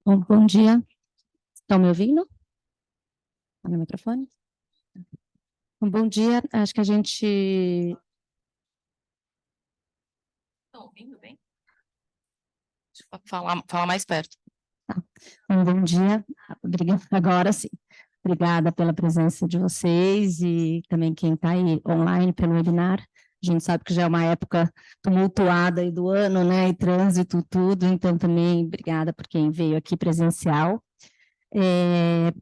Bom dia. Estão me ouvindo? Está no microfone? Bom dia. Acho que a gente... Estão ouvindo bem? Deixa eu falar mais perto. Bom dia. Obrigada. Agora sim. Obrigada pela presença de vocês e também quem está aí online pelo webinar. A gente sabe que já é uma época tumultuada aí do ano, né? E trânsito, tudo. Então, também, obrigada por quem veio aqui presencial.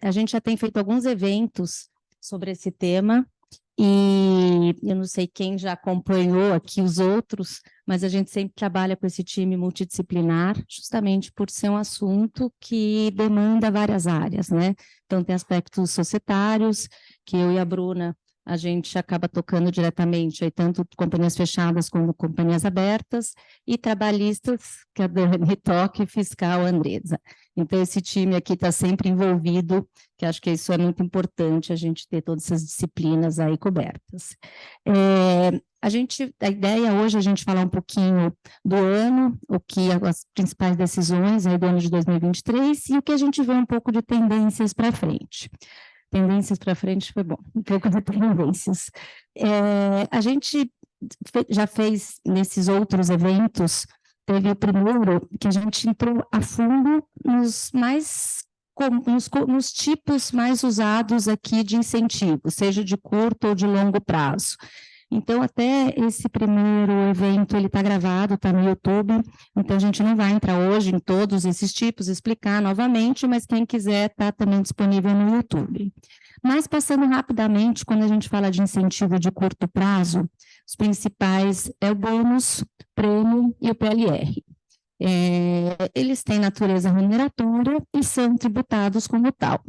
A gente já tem feito alguns eventos sobre esse tema, e eu não sei quem já acompanhou aqui os outros, mas a gente sempre trabalha com esse time multidisciplinar, justamente por ser um assunto que demanda várias áreas, né? Então, tem aspectos societários, que eu e a Bruna, a gente acaba tocando diretamente, aí, tanto companhias fechadas como companhias abertas, e trabalhistas, que a Dani toca, e fiscal, a Andresa. Então, esse time aqui está sempre envolvido, que acho que isso é muito importante, a gente ter todas essas disciplinas aí cobertas. A ideia hoje é a gente falar um pouquinho do ano, as principais decisões aí do ano de 2023 e o que a gente vê um pouco de tendências para frente. Tendências para frente foi bom, um pouco de tendências. A gente já fez nesses outros eventos, teve o primeiro que a gente entrou a fundo nos tipos mais usados aqui de incentivo, seja de curto ou de longo prazo. Então, até esse primeiro evento, ele está gravado, está no YouTube, então a gente não vai entrar hoje em todos esses tipos, explicar novamente, mas quem quiser está também disponível no YouTube. Mas, passando rapidamente, quando a gente fala de incentivo de curto prazo, os principais é o bônus, prêmio e o PLR. Eles têm natureza remuneratória e são tributados como tal.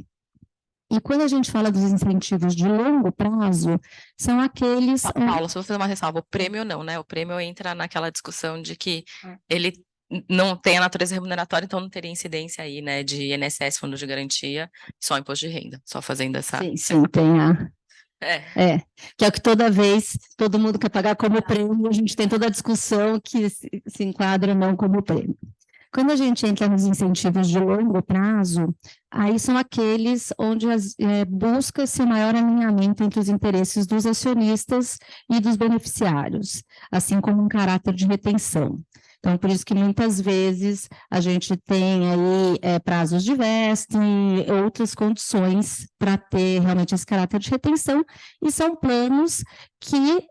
E quando a gente fala dos incentivos de longo prazo, são aqueles... Paula, se eu fazer uma ressalva, o prêmio não, né? O prêmio entra naquela discussão de que ele não tem a natureza remuneratória, então não teria incidência aí, né? De INSS, Fundo de Garantia, só imposto de renda, só fazendo essa... Sim, tem a... que é o que toda vez, todo mundo quer pagar como prêmio, a gente tem toda a discussão que se enquadra ou não como prêmio. Quando a gente entra nos incentivos de longo prazo, aí são aqueles onde busca-se o maior alinhamento entre os interesses dos acionistas e dos beneficiários, assim como um caráter de retenção. Então, por isso que muitas vezes a gente tem aí prazos de vesting e outras condições para ter realmente esse caráter de retenção, e são planos que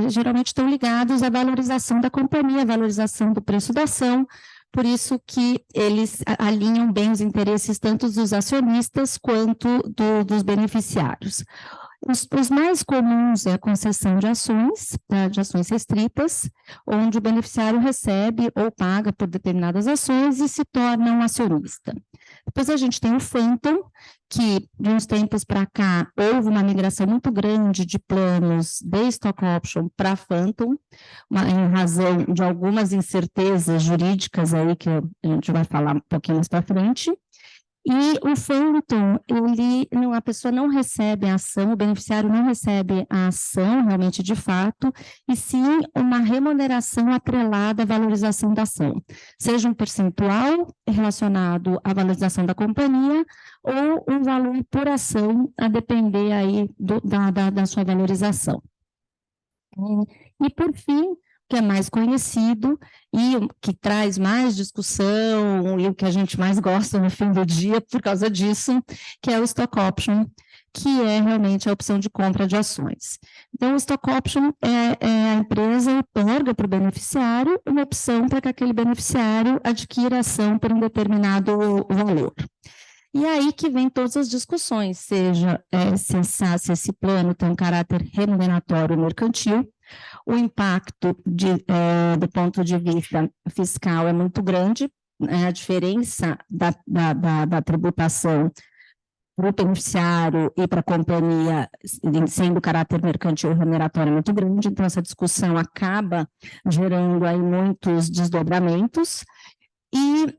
geralmente estão ligados à valorização da companhia, à valorização do preço da ação, por isso que eles alinham bem os interesses tanto dos acionistas quanto dos beneficiários. Os mais comuns é a concessão de ações restritas, onde o beneficiário recebe ou paga por determinadas ações e se torna um acionista. Depois a gente tem o Phantom, que de uns tempos para cá houve uma migração muito grande de planos de stock option para Phantom, em razão de algumas incertezas jurídicas aí que a gente vai falar um pouquinho mais para frente. E o Phantom, a pessoa não recebe a ação, o beneficiário não recebe a ação realmente de fato, e sim uma remuneração atrelada à valorização da ação, seja um percentual relacionado à valorização da companhia ou um valor por ação, a depender aí da sua valorização. E, por fim, que é mais conhecido e que traz mais discussão e o que a gente mais gosta no fim do dia por causa disso, que é o stock option, que é realmente a opção de compra de ações. Então, o stock option é a empresa otorga para o beneficiário uma opção para que aquele beneficiário adquira ação por um determinado valor. E aí que vem todas as discussões, seja se esse plano tem um caráter remuneratório mercantil, o impacto do ponto de vista fiscal é muito grande, a diferença da tributação para o beneficiário e para a companhia, sendo caráter mercantil remuneratório, é muito grande, então essa discussão acaba gerando aí muitos desdobramentos, e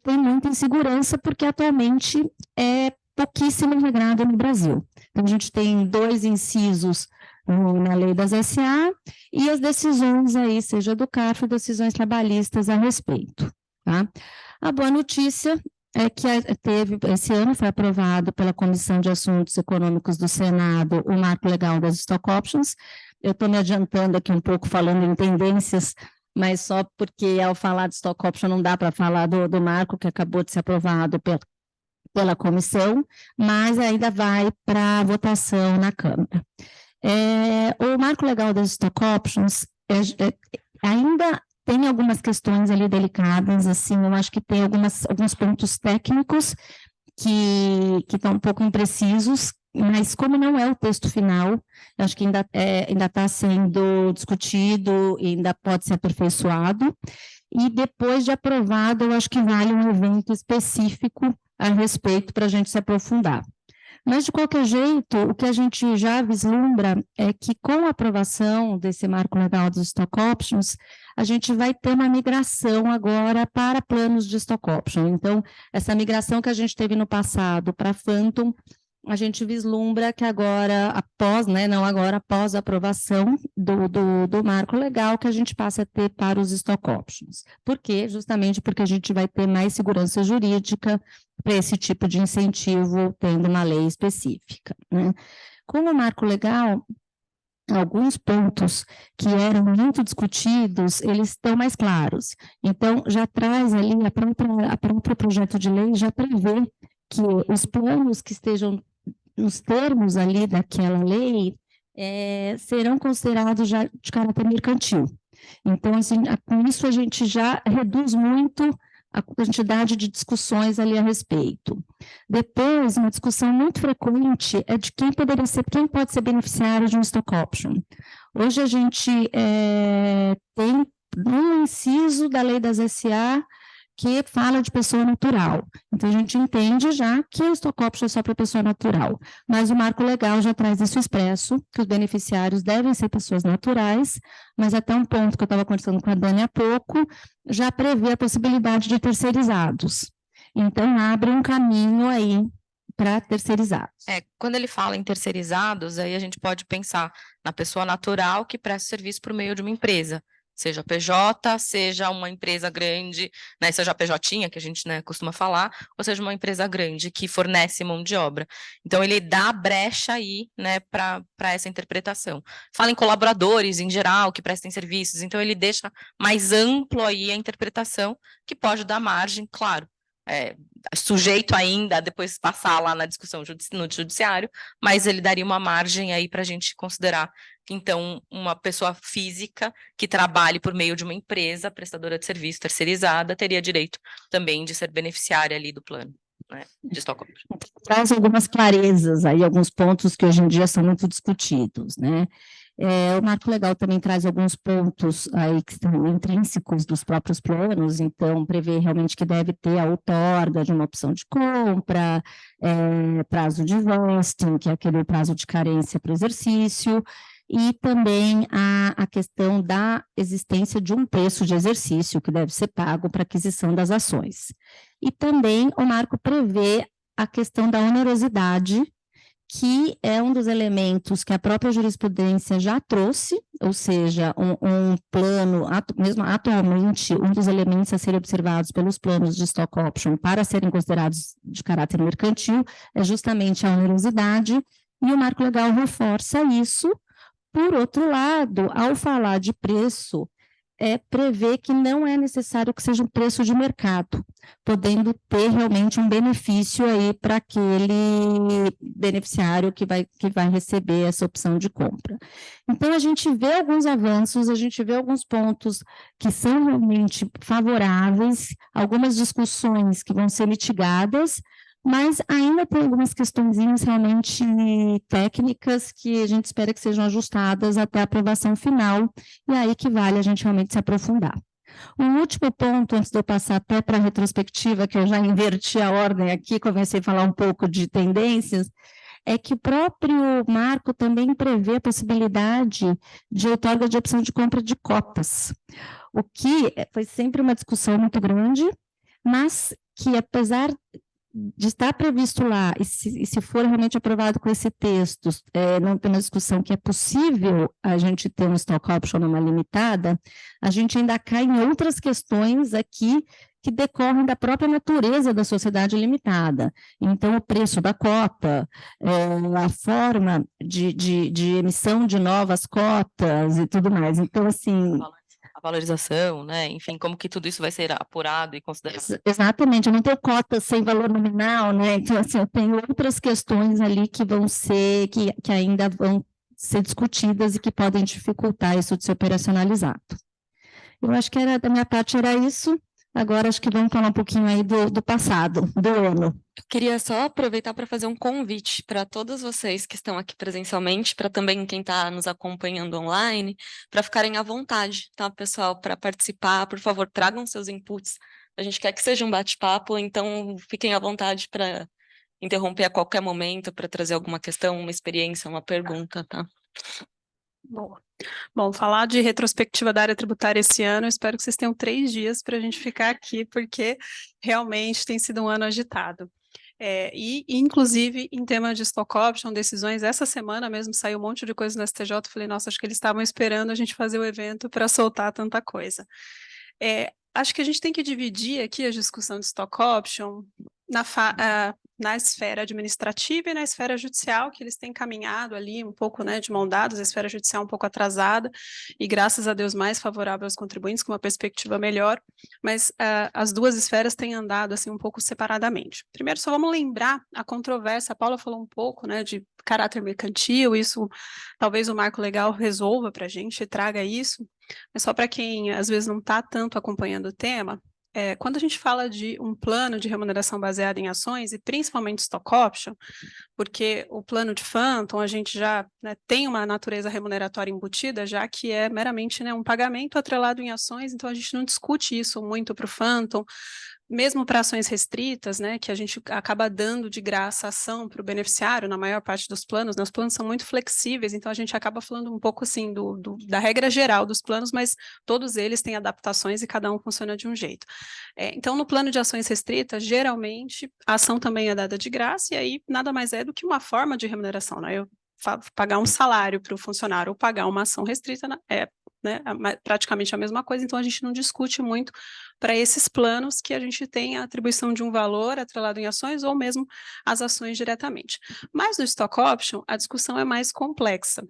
tem muita insegurança, porque atualmente é pouquíssimo regrado no Brasil. Então, a gente tem 2 incisos na lei das SA, e as decisões aí, seja do CARF, decisões trabalhistas a respeito. Tá? A boa notícia é que esse ano foi aprovado pela Comissão de Assuntos Econômicos do Senado o marco legal das stock options. Eu estou me adiantando aqui um pouco falando em tendências, mas só porque ao falar de stock option não dá para falar do marco que acabou de ser aprovado pela comissão, mas ainda vai para votação na Câmara. O marco legal das stock options ainda tem algumas questões ali delicadas, assim, eu acho que tem alguns pontos técnicos que estão um pouco imprecisos, mas como não é o texto final, eu acho que ainda está sendo discutido e ainda pode ser aperfeiçoado, e depois de aprovado, eu acho que vale um evento específico a respeito para a gente se aprofundar. Mas, de qualquer jeito, o que a gente já vislumbra é que, com a aprovação desse marco legal dos stock options, a gente vai ter uma migração agora para planos de stock option. Então, essa migração que a gente teve no passado para Phantom, a gente vislumbra que agora, após a aprovação do marco legal, que a gente passa a ter para os stock options. Por quê? Justamente porque a gente vai ter mais segurança jurídica para esse tipo de incentivo, tendo uma lei específica, né? Com o marco legal, alguns pontos que eram muito discutidos, eles estão mais claros. Então, já traz ali, a própria projeto de lei já prevê que os planos que estejam nos termos ali daquela lei serão considerados já de caráter mercantil. Então, assim, com isso a gente já reduz muito a quantidade de discussões ali a respeito. Depois, uma discussão muito frequente é de quem pode ser beneficiário de um stock option. Hoje a gente tem um inciso da lei das SA que fala de pessoa natural. Então, a gente entende já que o stock option é só para pessoa natural, mas o marco legal já traz isso expresso, que os beneficiários devem ser pessoas naturais, mas até um ponto que eu estava conversando com a Dani há pouco, já prevê a possibilidade de terceirizados. Então, abre um caminho aí para terceirizados. Quando ele fala em terceirizados, aí a gente pode pensar na pessoa natural que presta serviço por meio de uma empresa, seja PJ, seja uma empresa grande, né, seja a PJ, que a gente, né, costuma falar, ou seja uma empresa grande que fornece mão de obra. Então, ele dá brecha aí, né, para essa interpretação. Fala em colaboradores, em geral, que prestem serviços, então ele deixa mais amplo aí a interpretação, que pode dar margem, claro, sujeito ainda a depois passar lá na discussão no judiciário, mas ele daria uma margem aí para a gente considerar que, então, uma pessoa física que trabalhe por meio de uma empresa prestadora de serviço terceirizada teria direito também de ser beneficiária ali do plano, né, de stock option. Traz algumas clarezas aí, alguns pontos que hoje em dia são muito discutidos, né? O marco legal também traz alguns pontos aí que são intrínsecos dos próprios planos, então prevê realmente que deve ter a outorga de uma opção de compra, prazo de vesting, que é aquele prazo de carência para o exercício, e também a questão da existência de um preço de exercício que deve ser pago para aquisição das ações. E também o marco prevê a questão da onerosidade, que é um dos elementos que a própria jurisprudência já trouxe, ou seja, um plano, mesmo atualmente, um dos elementos a serem observados pelos planos de stock option para serem considerados de caráter mercantil é justamente a onerosidade, e o marco legal reforça isso. Por outro lado, ao falar de preço, prevê que não é necessário que seja um preço de mercado, podendo ter realmente um benefício aí para aquele beneficiário que vai receber essa opção de compra. Então, a gente vê alguns avanços, a gente vê alguns pontos que são realmente favoráveis, algumas discussões que vão ser mitigadas, mas ainda tem algumas questõezinhas realmente técnicas que a gente espera que sejam ajustadas até a aprovação final, e aí que vale a gente realmente se aprofundar. Um último ponto, antes de eu passar até para a retrospectiva, que eu já inverti a ordem aqui, comecei a falar um pouco de tendências, é que o próprio marco também prevê a possibilidade de outorga de opção de compra de cotas, o que foi sempre uma discussão muito grande, mas que apesar de estar previsto lá, e se for realmente aprovado com esse texto, não tem uma discussão que é possível a gente ter um stock option numa limitada, a gente ainda cai em outras questões aqui que decorrem da própria natureza da sociedade limitada. Então, o preço da cota, a forma de emissão de novas cotas e tudo mais. Então, assim... A valorização, né? Enfim, como que tudo isso vai ser apurado e considerado. Exatamente, eu não tenho cotas sem valor nominal, né? Então, assim, eu tenho outras questões ali que vão ser, que ainda vão ser discutidas e que podem dificultar isso de ser operacionalizado. Eu acho que da minha parte era isso. Agora acho que vamos falar um pouquinho aí do passado, do ano. Eu queria só aproveitar para fazer um convite para todos vocês que estão aqui presencialmente, para também quem está nos acompanhando online, para ficarem à vontade, tá, pessoal, para participar. Por favor, tragam seus inputs. A gente quer que seja um bate-papo, então fiquem à vontade para interromper a qualquer momento, para trazer alguma questão, uma experiência, uma pergunta, tá? Bom, falar de retrospectiva da área tributária esse ano, eu espero que vocês tenham 3 dias para a gente ficar aqui, porque realmente tem sido um ano agitado. Inclusive, em tema de stock option, decisões, essa semana mesmo saiu um monte de coisa no STJ, eu falei, nossa, acho que eles estavam esperando a gente fazer o evento para soltar tanta coisa. Acho que a gente tem que dividir aqui a discussão de stock option na esfera administrativa e na esfera judicial, que eles têm caminhado ali um pouco, né, de mão dadas, a esfera judicial um pouco atrasada, e graças a Deus mais favorável aos contribuintes, com uma perspectiva melhor, mas as duas esferas têm andado assim um pouco separadamente. Primeiro, só vamos lembrar a controvérsia, a Paula falou um pouco, né, de caráter mercantil, isso talvez o marco legal resolva para a gente e traga isso, mas só para quem às vezes não está tanto acompanhando o tema, quando a gente fala de um plano de remuneração baseado em ações, e principalmente stock option, porque o plano de Phantom, a gente já, né, tem uma natureza remuneratória embutida, já que é meramente, né, um pagamento atrelado em ações, então a gente não discute isso muito para o Phantom, mesmo para ações restritas, né, que a gente acaba dando de graça a ação para o beneficiário, na maior parte dos planos, né, os planos são muito flexíveis, então a gente acaba falando um pouco assim da regra geral dos planos, mas todos eles têm adaptações e cada um funciona de um jeito. Então, no plano de ações restritas, geralmente, a ação também é dada de graça, e aí nada mais é do que uma forma de remuneração, né, eu pagar um salário para o funcionário ou pagar uma ação restrita né, praticamente a mesma coisa, então a gente não discute muito para esses planos que a gente tem a atribuição de um valor atrelado em ações ou mesmo as ações diretamente. Mas no stock option, a discussão é mais complexa.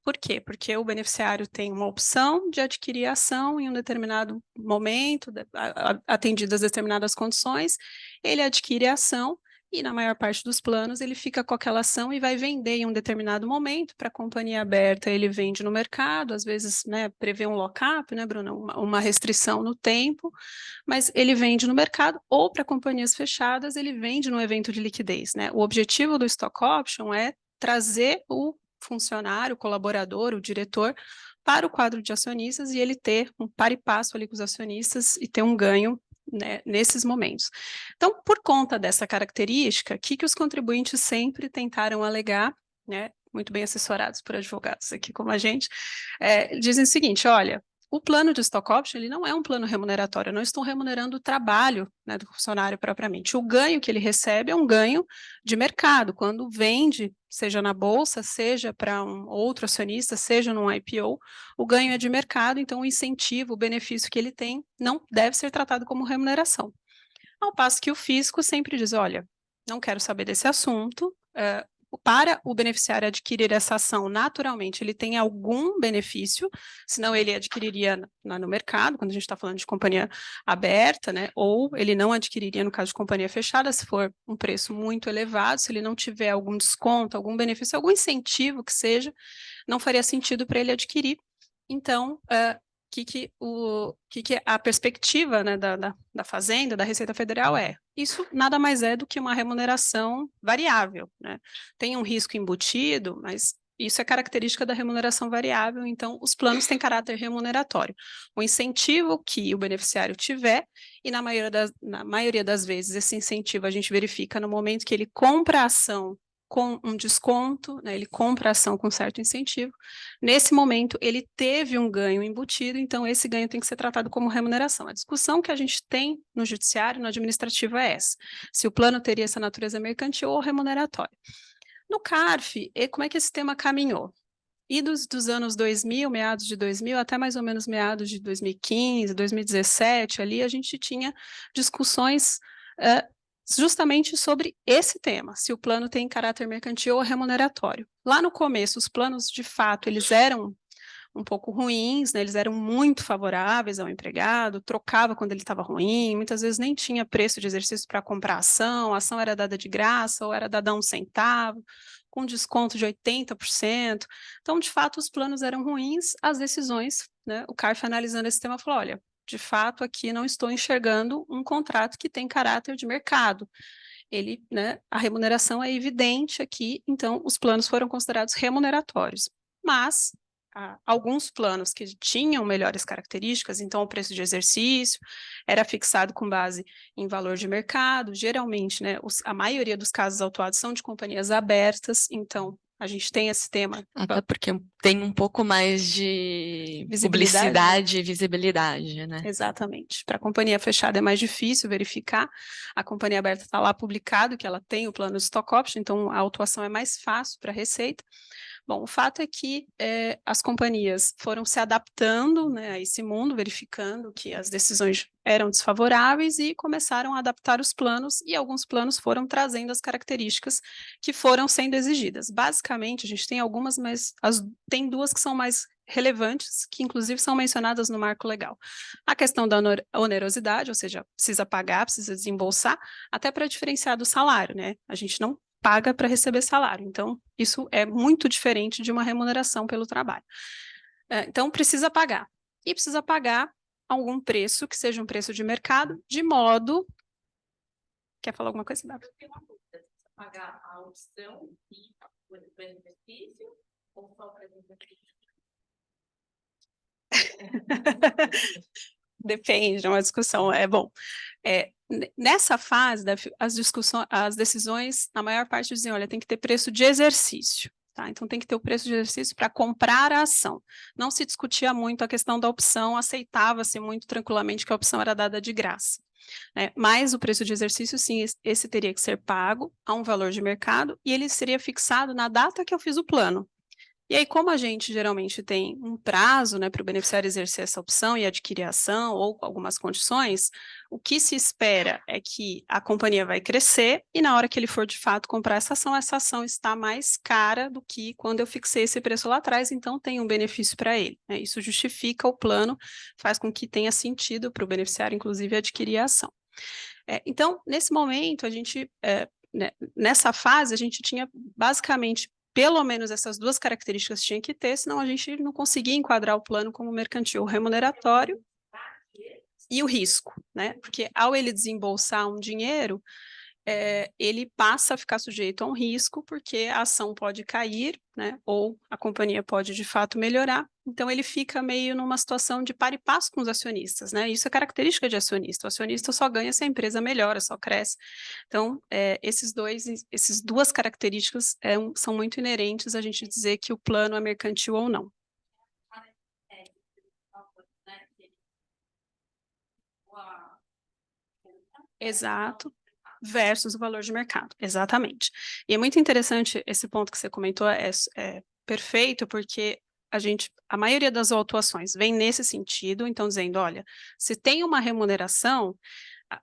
Por quê? Porque o beneficiário tem uma opção de adquirir a ação em um determinado momento, atendidas determinadas condições, ele adquire a ação, e na maior parte dos planos ele fica com aquela ação e vai vender em um determinado momento. Para a companhia aberta ele vende no mercado, às vezes, né, prevê um lock-up, né, Bruna, uma restrição no tempo, mas ele vende no mercado, ou para companhias fechadas ele vende no evento de liquidez, né? O objetivo do stock option é trazer o funcionário, o colaborador, o diretor para o quadro de acionistas e ele ter um par e passo ali com os acionistas e ter um ganho, né, nesses momentos. Então, por conta dessa característica, o que os contribuintes sempre tentaram alegar, né, muito bem assessorados por advogados aqui como a gente, dizem o seguinte, olha, o plano de stock option ele não é um plano remuneratório, eu não estou remunerando o trabalho, né, do funcionário propriamente. O ganho que ele recebe é um ganho de mercado, quando vende, seja na bolsa, seja para um outro acionista, seja num IPO, o ganho é de mercado, então o incentivo, o benefício que ele tem não deve ser tratado como remuneração. Ao passo que o fisco sempre diz, olha, não quero saber desse assunto, para o beneficiário adquirir essa ação, naturalmente, ele tem algum benefício, senão ele adquiriria no mercado, quando a gente está falando de companhia aberta, né, ou ele não adquiriria no caso de companhia fechada, se for um preço muito elevado, se ele não tiver algum desconto, algum benefício, algum incentivo que seja, não faria sentido para ele adquirir. Então, que a perspectiva, né, da Fazenda, da Receita Federal isso nada mais é do que uma remuneração variável, né? Tem um risco embutido, mas isso é característica da remuneração variável, então os planos têm caráter remuneratório. O incentivo que o beneficiário tiver, e na maioria das vezes esse incentivo a gente verifica no momento que ele compra a ação com um desconto, né, ele compra a ação com certo incentivo, nesse momento ele teve um ganho embutido, então esse ganho tem que ser tratado como remuneração. A discussão que a gente tem no judiciário, no administrativo é essa, se o plano teria essa natureza mercantil ou remuneratória. No CARF, como é que esse tema caminhou? dos anos 2000, meados de 2000, até mais ou menos meados de 2015, 2017, ali a gente tinha discussões justamente sobre esse tema, se o plano tem caráter mercantil ou remuneratório. Lá no começo, os planos, de fato, eles eram um pouco ruins, né? Eles eram muito favoráveis ao empregado, trocava quando ele estava ruim, muitas vezes nem tinha preço de exercício para comprar a ação era dada de graça ou era dada a 1 centavo, com desconto de 80%. Então, de fato, os planos eram ruins, as decisões, né? O CARF, analisando esse tema, falou, olha, de fato, aqui não estou enxergando um contrato que tem caráter de mercado. Ele, né, a remuneração é evidente aqui, então os planos foram considerados remuneratórios. Mas alguns planos que tinham melhores características, então o preço de exercício era fixado com base em valor de mercado, geralmente, né, a maioria dos casos autuados são de companhias abertas, então a gente tem esse tema. Até porque tem um pouco mais de publicidade e visibilidade, né? Exatamente. Para a companhia fechada é mais difícil verificar. A companhia aberta está lá publicado que ela tem o plano de stock option, então a autuação é mais fácil para a Receita. Bom, o fato é que as companhias foram se adaptando, né, a esse mundo, verificando que as decisões eram desfavoráveis e começaram a adaptar os planos, e alguns planos foram trazendo as características que foram sendo exigidas. Basicamente, a gente tem algumas, mas tem duas que são mais relevantes, que inclusive são mencionadas no marco legal. A questão da onerosidade, ou seja, precisa pagar, precisa desembolsar, até para diferenciar do salário, né? A gente não paga para receber salário. Então, isso é muito diferente de uma remuneração pelo trabalho. Então, precisa pagar. E precisa pagar algum preço, que seja um preço de mercado, de modo... Quer falar alguma coisa, Bárbara? Eu tenho uma dúvida. Pagar a opção e o benefício ou só o benefício? Depende, é uma discussão. Bom, nessa fase, as decisões, na maior parte dizem, olha, tem que ter preço de exercício, tá? Então tem que ter o preço de exercício para comprar a ação. Não se discutia muito a questão da opção, aceitava-se muito tranquilamente que a opção era dada de graça, né? Mas o preço de exercício, sim, esse teria que ser pago a um valor de mercado e ele seria fixado na data que eu fiz o plano. E aí, como a gente geralmente tem um prazo, né, para o beneficiário exercer essa opção e adquirir a ação ou algumas condições, o que se espera é que a companhia vai crescer e na hora que ele for de fato comprar essa ação está mais cara do que quando eu fixei esse preço lá atrás, então tem um benefício para ele, né? Isso justifica o plano, faz com que tenha sentido para o beneficiário, inclusive, adquirir a ação. Então, nesse momento, a gente, nessa fase, a gente tinha basicamente pelo menos essas duas características tinha que ter, senão a gente não conseguia enquadrar o plano como mercantil remuneratório e o risco, né? Porque ao ele desembolsar um dinheiro, ele passa a ficar sujeito a um risco, porque a ação pode cair, né? Ou a companhia pode de fato melhorar, então ele fica meio numa situação de par e passo com os acionistas, né? Isso é característica de acionista, o acionista só ganha se a empresa melhora, só cresce. Então, essas duas características são muito inerentes a gente dizer que o plano é mercantil ou não. Exato. Versus o valor de mercado, exatamente. E é muito interessante esse ponto que você comentou, é perfeito, porque a maioria das autuações vem nesse sentido, então dizendo, olha, se tem uma remuneração,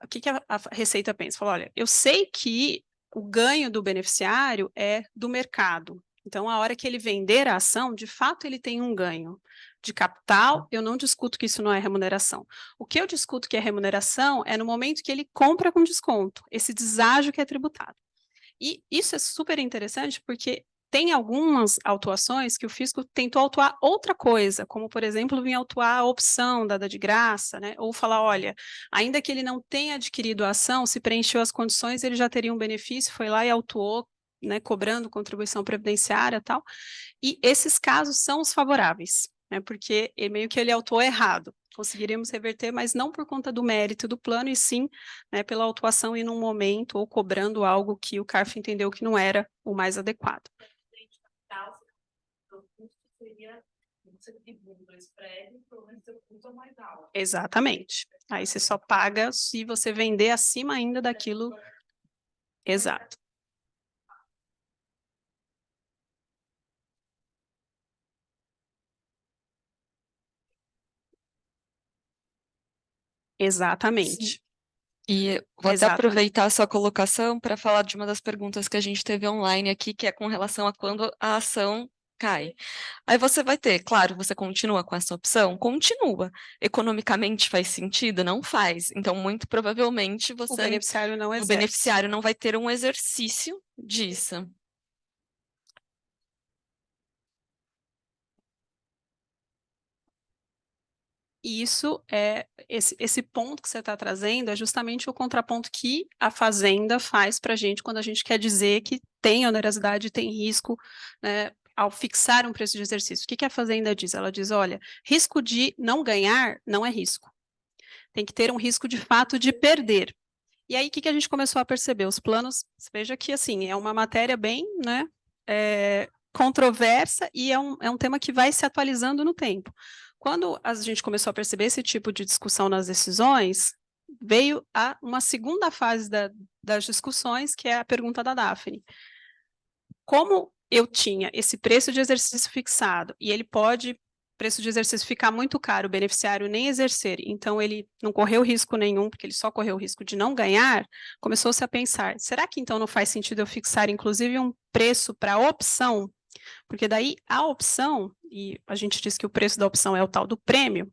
o que a Receita pensa? Fala, olha, eu sei que o ganho do beneficiário é do mercado, então a hora que ele vender a ação, de fato ele tem um ganho de capital, eu não discuto que isso não é remuneração. O que eu discuto que é remuneração é no momento que ele compra com desconto, esse deságio que é tributado. E isso é super interessante porque tem algumas autuações que o fisco tentou autuar outra coisa, como, por exemplo, vir autuar a opção dada de graça, né? Ou falar, olha, ainda que ele não tenha adquirido a ação, se preencheu as condições, ele já teria um benefício, foi lá e autuou, né, cobrando contribuição previdenciária e tal. E esses casos são os favoráveis, né, porque meio que ele autuou errado. Conseguiríamos reverter, mas não por conta do mérito do plano, e sim, né, pela autuação e num momento, ou cobrando algo que o CARF entendeu que não era o mais adequado. Exatamente. Aí você só paga se você vender acima ainda daquilo. Exato. Exatamente. E vou até Exatamente. aproveitar a sua colocação para falar de uma das perguntas que a gente teve online aqui, que é com relação a quando a ação cai. Aí você vai ter, claro, você continua com essa opção? Continua. Economicamente faz sentido? Não faz. Então, muito provavelmente, O beneficiário não o exerce. beneficiário não vai ter um exercício disso. E isso é esse ponto que você está trazendo é justamente o contraponto que a Fazenda faz para a gente quando a gente quer dizer que tem onerosidade, tem risco, né, ao fixar um preço de exercício. O que a Fazenda diz? Ela diz, olha, risco de não ganhar não é risco. Tem que ter um risco de fato de perder. E aí, o que a gente começou a perceber? Os planos, veja que, assim, é uma matéria bem, né, controversa e é um tema que vai se atualizando no tempo. Quando a gente começou a perceber esse tipo de discussão nas decisões, veio uma segunda fase das discussões, que é a pergunta da Daphne. Como eu tinha esse preço de exercício fixado, e ele pode, preço de exercício ficar muito caro, o beneficiário nem exercer, então ele não correu risco nenhum, porque ele só correu o risco de não ganhar, começou-se a pensar, será que então não faz sentido eu fixar, inclusive, um preço para opção? Porque daí a opção, e a gente diz que o preço da opção é o tal do prêmio,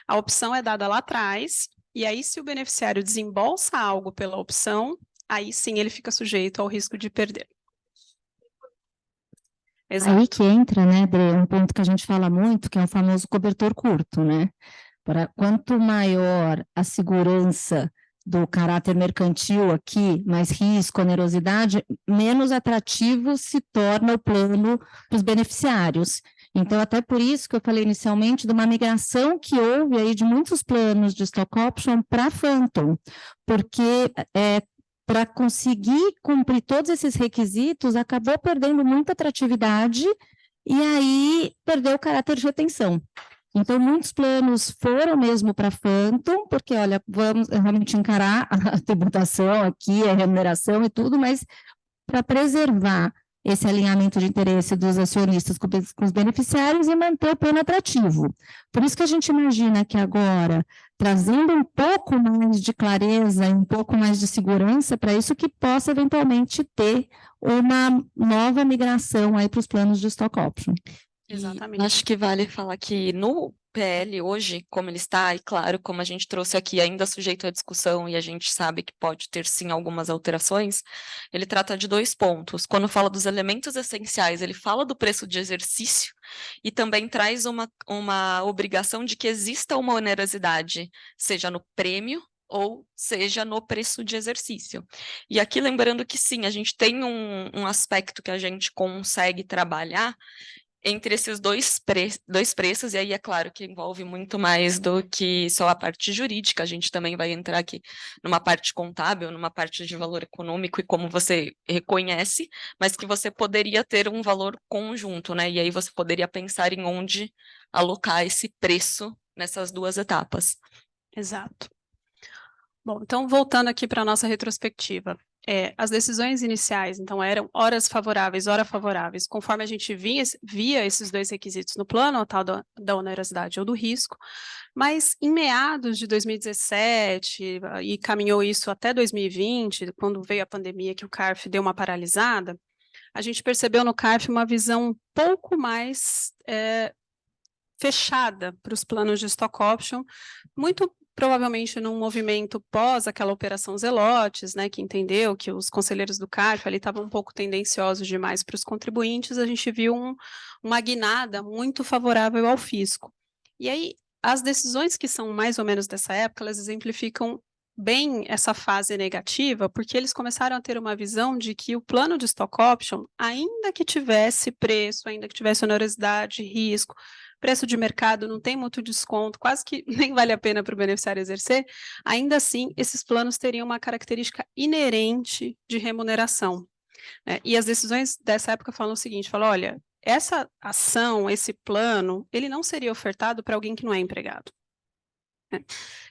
a opção é dada lá atrás, e aí se o beneficiário desembolsa algo pela opção, aí sim ele fica sujeito ao risco de perder. Exato. Aí que entra, né, Dre, um ponto que a gente fala muito, que é o famoso cobertor curto, né? Quanto maior a segurança do caráter mercantil aqui, mais risco, onerosidade, menos atrativo se torna o plano para os beneficiários. Então, até por isso que eu falei inicialmente de uma migração que houve aí de muitos planos de stock option para Phantom, porque para conseguir cumprir todos esses requisitos, acabou perdendo muita atratividade e aí perdeu o caráter de retenção. Então, muitos planos foram mesmo para Phantom, porque, olha, vamos realmente encarar a tributação aqui, a remuneração e tudo, mas para preservar esse alinhamento de interesse dos acionistas com os beneficiários e manter o plano atrativo. Por isso que a gente imagina que agora, trazendo um pouco mais de clareza e um pouco mais de segurança para isso, que possa eventualmente ter uma nova migração aí para os planos de stock option. Exatamente. Acho que vale falar que no PL hoje, como ele está, e claro, como a gente trouxe aqui, ainda sujeito à discussão e a gente sabe que pode ter sim algumas alterações, ele trata de 2 pontos. Quando fala dos elementos essenciais, ele fala do preço de exercício e também traz uma obrigação de que exista uma onerosidade, seja no prêmio ou seja no preço de exercício. E aqui lembrando que sim, a gente tem um aspecto que a gente consegue trabalhar entre esses dois preços, e aí é claro que envolve muito mais do que só a parte jurídica, a gente também vai entrar aqui numa parte contábil, numa parte de valor econômico e como você reconhece, mas que você poderia ter um valor conjunto, né? E aí você poderia pensar em onde alocar esse preço nessas 2 etapas. Exato. Bom, então voltando aqui para a nossa retrospectiva, as decisões iniciais, então, eram horas favoráveis, hora favoráveis, conforme a gente via esses 2 requisitos no plano, a tal da onerosidade ou do risco, mas em meados de 2017, e caminhou isso até 2020, quando veio a pandemia que o CARF deu uma paralisada, a gente percebeu no CARF uma visão um pouco mais fechada para os planos de stock option, muito provavelmente num movimento pós aquela operação Zelotes, né, que entendeu que os conselheiros do CARF ali estavam um pouco tendenciosos demais para os contribuintes, a gente viu uma guinada muito favorável ao fisco. E aí, as decisões que são mais ou menos dessa época, elas exemplificam bem essa fase negativa, porque eles começaram a ter uma visão de que o plano de stock option, ainda que tivesse preço, ainda que tivesse onerosidade, risco, preço de mercado, não tem muito desconto, quase que nem vale a pena para o beneficiário exercer, ainda assim, esses planos teriam uma característica inerente de remuneração. Né? E as decisões dessa época falam o seguinte, falam, olha, essa ação, esse plano, ele não seria ofertado para alguém que não é empregado.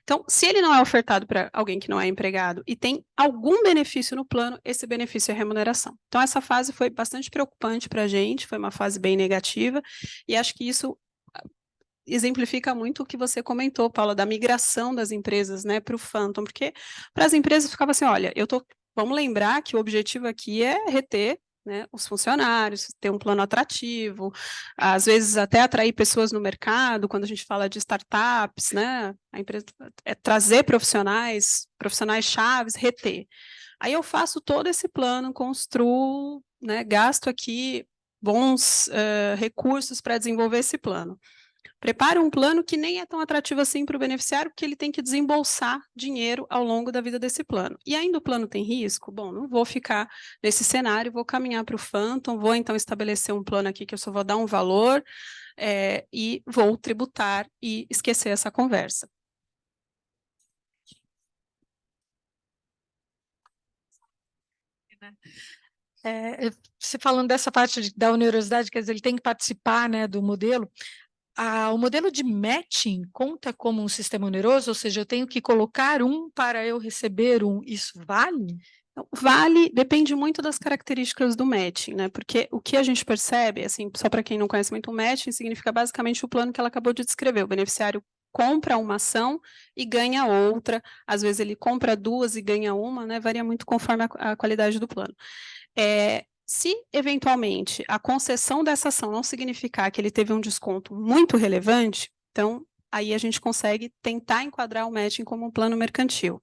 Então, se ele não é ofertado para alguém que não é empregado e tem algum benefício no plano, esse benefício é remuneração. Então, essa fase foi bastante preocupante para a gente, foi uma fase bem negativa, e acho que isso exemplifica muito o que você comentou, Paula, da migração das empresas, né, para o Phantom, porque para as empresas ficava assim, olha, vamos lembrar que o objetivo aqui é reter, né, os funcionários, ter um plano atrativo, às vezes até atrair pessoas no mercado, quando a gente fala de startups, né, a empresa é trazer profissionais chaves, reter. Aí eu faço todo esse plano, construo, né, gasto aqui bons recursos para desenvolver esse plano. Prepara um plano que nem é tão atrativo assim para o beneficiário, porque ele tem que desembolsar dinheiro ao longo da vida desse plano. E ainda o plano tem risco? Bom, não vou ficar nesse cenário, vou caminhar para o Phantom, vou então estabelecer um plano aqui que eu só vou dar um valor e vou tributar e esquecer essa conversa. Você falando dessa parte da onerosidade, quer dizer, ele tem que participar, né, do modelo. O modelo de matching conta como um sistema oneroso, ou seja, eu tenho que colocar um para eu receber um, isso vale? Vale, depende muito das características do matching, né? Porque o que a gente percebe, assim, só para quem não conhece muito o matching, significa basicamente o plano que ela acabou de descrever. O beneficiário compra uma ação e ganha outra, às vezes ele compra duas e ganha uma, né? Varia muito conforme a qualidade do plano. Se, eventualmente, a concessão dessa ação não significar que ele teve um desconto muito relevante, então, aí a gente consegue tentar enquadrar o matching como um plano mercantil.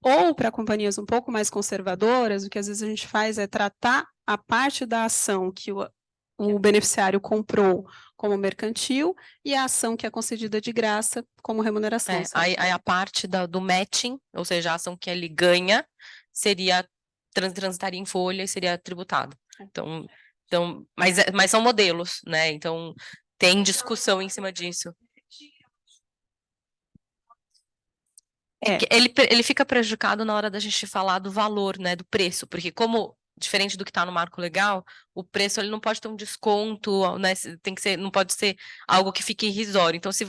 Ou, para companhias um pouco mais conservadoras, o que às vezes a gente faz é tratar a parte da ação que o beneficiário comprou como mercantil e a ação que é concedida de graça como remuneração. Aí a parte do matching, ou seja, a ação que ele ganha, seria transitaria em folha e seria tributada. Então, mas são modelos, né? Então, tem discussão em cima disso. Ele fica prejudicado na hora da gente falar do valor, né, do preço, porque como, diferente do que está no marco legal, o preço ele não pode ter um desconto, né, tem que ser, não pode ser algo que fique irrisório. Então, se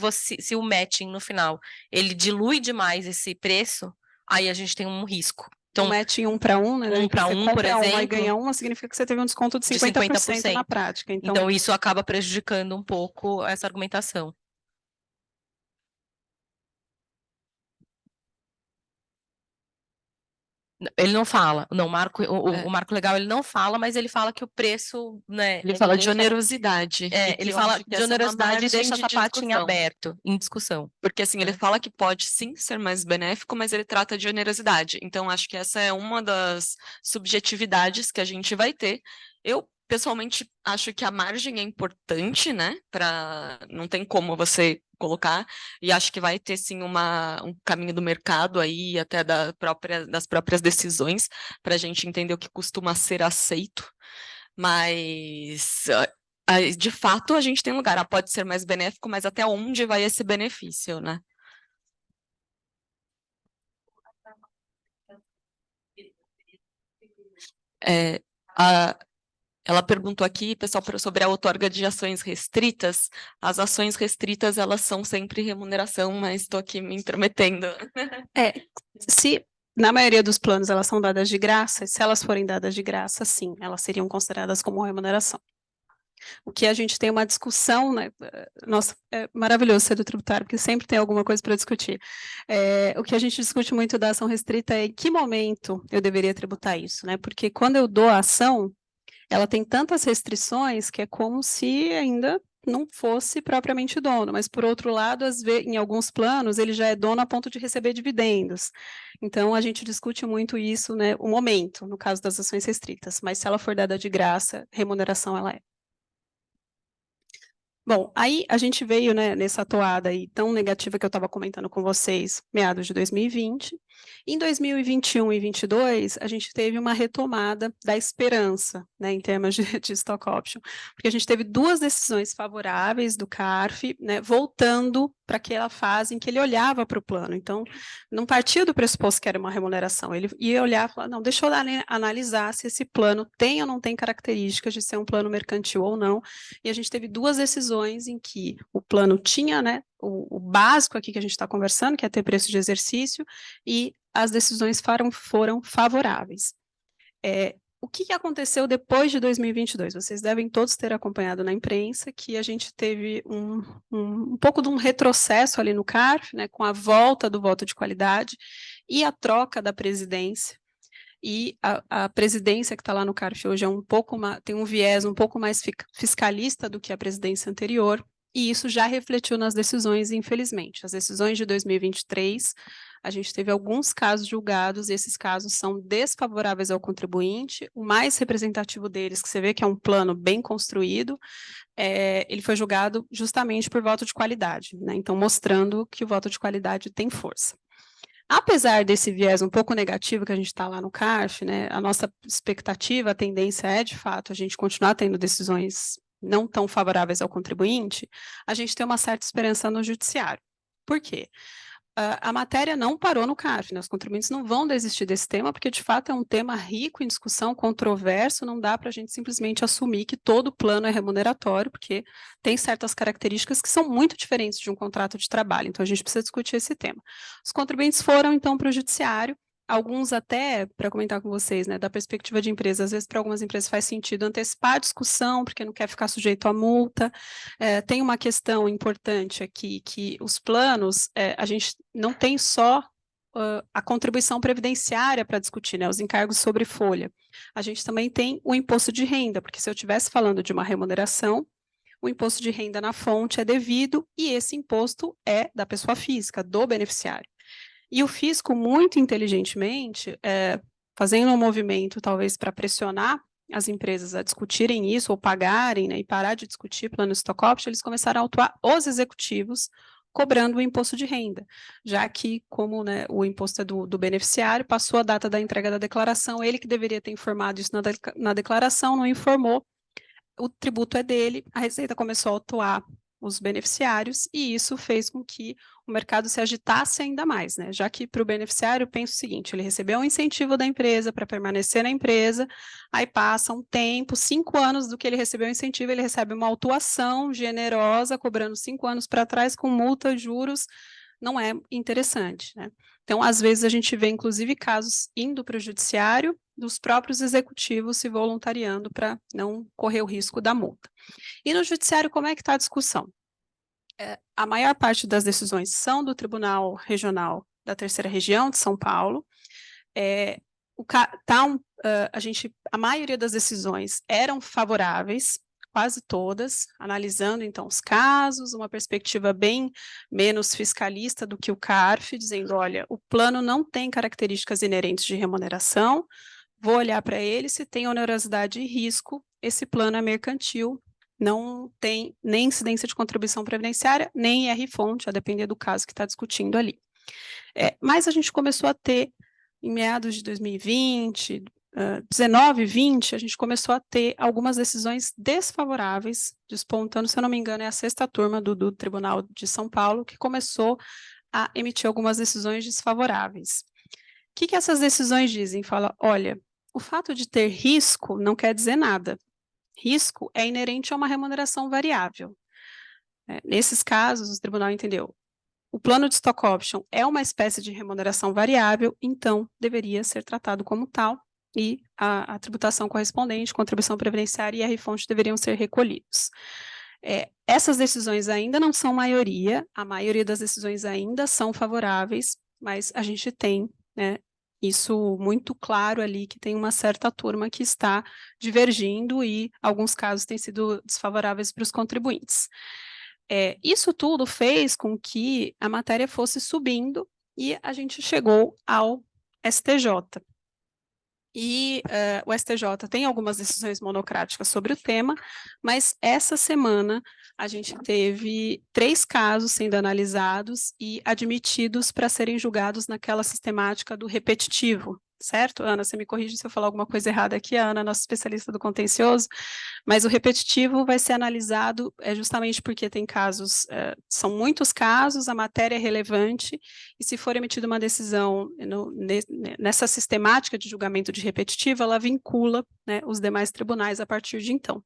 o matching no final, ele dilui demais esse preço, aí a gente tem um risco. Então, um matching 1 para 1, né? 1 para 1, por exemplo. Uma e ganha uma, significa que você teve um desconto de 50% na prática. Então, isso acaba prejudicando um pouco essa argumentação. Ele não fala, não, o marco legal ele não fala, mas ele fala que o preço, né? Ele fala de onerosidade. Ele fala de onerosidade e deixa essa parte em aberto, em discussão. Porque assim, ele fala que pode sim ser mais benéfico, mas ele trata de onerosidade. Então, acho que essa é uma das subjetividades que a gente vai ter. Eu, pessoalmente, acho que a margem é importante, né? Não tem como você colocar, e acho que vai ter sim um caminho do mercado aí, até das próprias decisões, para a gente entender o que costuma ser aceito, mas de fato a gente tem lugar, pode ser mais benéfico, mas até onde vai esse benefício, né? Ela perguntou aqui, pessoal, sobre a outorga de ações restritas. As ações restritas, elas são sempre remuneração, mas estou aqui me intrometendo. Se na maioria dos planos elas são dadas de graça, se elas forem dadas de graça, sim, elas seriam consideradas como remuneração. O que a gente tem uma discussão, né? Nossa, é maravilhoso ser do tributário, porque sempre tem alguma coisa para discutir. O que a gente discute muito da ação restrita é em que momento eu deveria tributar isso, né? Porque quando eu dou a ação, ela tem tantas restrições que é como se ainda não fosse propriamente dono, mas, por outro lado, em alguns planos, ele já é dono a ponto de receber dividendos. Então, a gente discute muito isso, né, o momento, no caso das ações restritas, mas se ela for dada de graça, remuneração ela é. Bom, aí a gente veio, né, nessa toada aí tão negativa que eu estava comentando com vocês, meados de 2020. Em 2021 e 2022, a gente teve uma retomada da esperança, né, em termos de stock option, porque a gente teve duas decisões favoráveis do CARF, né, voltando para aquela fase em que ele olhava para o plano. Então, não partia do pressuposto que era uma remuneração, ele ia olhar e falar, não, deixa eu analisar se esse plano tem ou não tem características de ser um plano mercantil ou não, e a gente teve duas decisões em que o plano tinha, né, o básico aqui que a gente está conversando, que é ter preço de exercício, e as decisões foram favoráveis. o que aconteceu depois de 2022? Vocês devem todos ter acompanhado na imprensa que a gente teve um pouco de um retrocesso ali no CARF, né, com a volta do voto de qualidade e a troca da presidência. E a presidência que está lá no CARF hoje tem um viés um pouco mais fiscalista do que a presidência anterior, e isso já refletiu nas decisões, infelizmente. As decisões de 2023, a gente teve alguns casos julgados, e esses casos são desfavoráveis ao contribuinte. O mais representativo deles, que você vê que é um plano bem construído, ele foi julgado justamente por voto de qualidade, né? Então, mostrando que o voto de qualidade tem força. Apesar desse viés um pouco negativo que a gente está lá no CARF, né, a nossa expectativa, a tendência é, de fato, a gente continuar tendo decisões não tão favoráveis ao contribuinte, a gente tem uma certa esperança no judiciário. Por quê? A matéria não parou no CARF, né? Os contribuintes não vão desistir desse tema, porque de fato é um tema rico em discussão, controverso, não dá para a gente simplesmente assumir que todo plano é remuneratório, porque tem certas características que são muito diferentes de um contrato de trabalho, então a gente precisa discutir esse tema. Os contribuintes foram então para o judiciário, alguns até, para comentar com vocês, né, da perspectiva de empresa, às vezes para algumas empresas faz sentido antecipar a discussão, porque não quer ficar sujeito à multa. Tem uma questão importante aqui, que os planos, a gente não tem só a contribuição previdenciária para discutir, né, os encargos sobre folha. A gente também tem o imposto de renda, porque se eu estivesse falando de uma remuneração, o imposto de renda na fonte é devido, e esse imposto é da pessoa física, do beneficiário. E o fisco, muito inteligentemente, fazendo um movimento, talvez, para pressionar as empresas a discutirem isso, ou pagarem, né, e parar de discutir plano de stock option, eles começaram a autuar os executivos cobrando o imposto de renda, já que, como, né, o imposto é do beneficiário, passou a data da entrega da declaração, ele que deveria ter informado isso na declaração, não informou, o tributo é dele, a Receita começou a autuar os beneficiários, e isso fez com que o mercado se agitasse ainda mais, né? Já que para o beneficiário, penso o seguinte, ele recebeu um incentivo da empresa para permanecer na empresa, aí passa um tempo, 5 anos do que ele recebeu o incentivo, ele recebe uma autuação generosa, cobrando 5 anos para trás, com multa, juros, não é interessante, né? Então, às vezes, a gente vê, inclusive, casos indo para o judiciário, dos próprios executivos se voluntariando para não correr o risco da multa. E no judiciário, como é que está a discussão? A maior parte das decisões são do Tribunal Regional da Terceira Região de São Paulo. A maioria das decisões eram favoráveis, quase todas, analisando então os casos, uma perspectiva bem menos fiscalista do que o CARF, dizendo, olha, o plano não tem características inerentes de remuneração, vou olhar para ele, se tem onerosidade e risco, esse plano é mercantil, não tem nem incidência de contribuição previdenciária, nem IR-fonte, a depender do caso que está discutindo ali. Mas a gente começou a ter, em meados de 2020, 19, 20, a gente começou a ter algumas decisões desfavoráveis, despontando, se eu não me engano, é a 6ª turma do Tribunal de São Paulo, que começou a emitir algumas decisões desfavoráveis. O que essas decisões dizem? Fala, olha, o fato de ter risco não quer dizer nada. Risco é inerente a uma remuneração variável. Nesses casos, o tribunal entendeu, o plano de stock option é uma espécie de remuneração variável, então deveria ser tratado como tal, e a tributação correspondente, contribuição previdenciária e IR-fonte deveriam ser recolhidos. Essas decisões ainda não são maioria, a maioria das decisões ainda são favoráveis, mas a gente tem, né, isso muito claro ali, que tem uma certa turma que está divergindo e alguns casos têm sido desfavoráveis para os contribuintes. Isso tudo fez com que a matéria fosse subindo e a gente chegou ao STJ. E o STJ tem algumas decisões monocráticas sobre o tema, mas essa semana a gente teve 3 casos sendo analisados e admitidos para serem julgados naquela sistemática do repetitivo, certo? Ana, você me corrige se eu falar alguma coisa errada aqui, a Ana, nossa especialista do contencioso, mas o repetitivo vai ser analisado justamente porque tem casos, são muitos casos, a matéria é relevante, e se for emitida uma decisão nessa sistemática de julgamento de repetitivo, ela vincula, né, os demais tribunais a partir de então.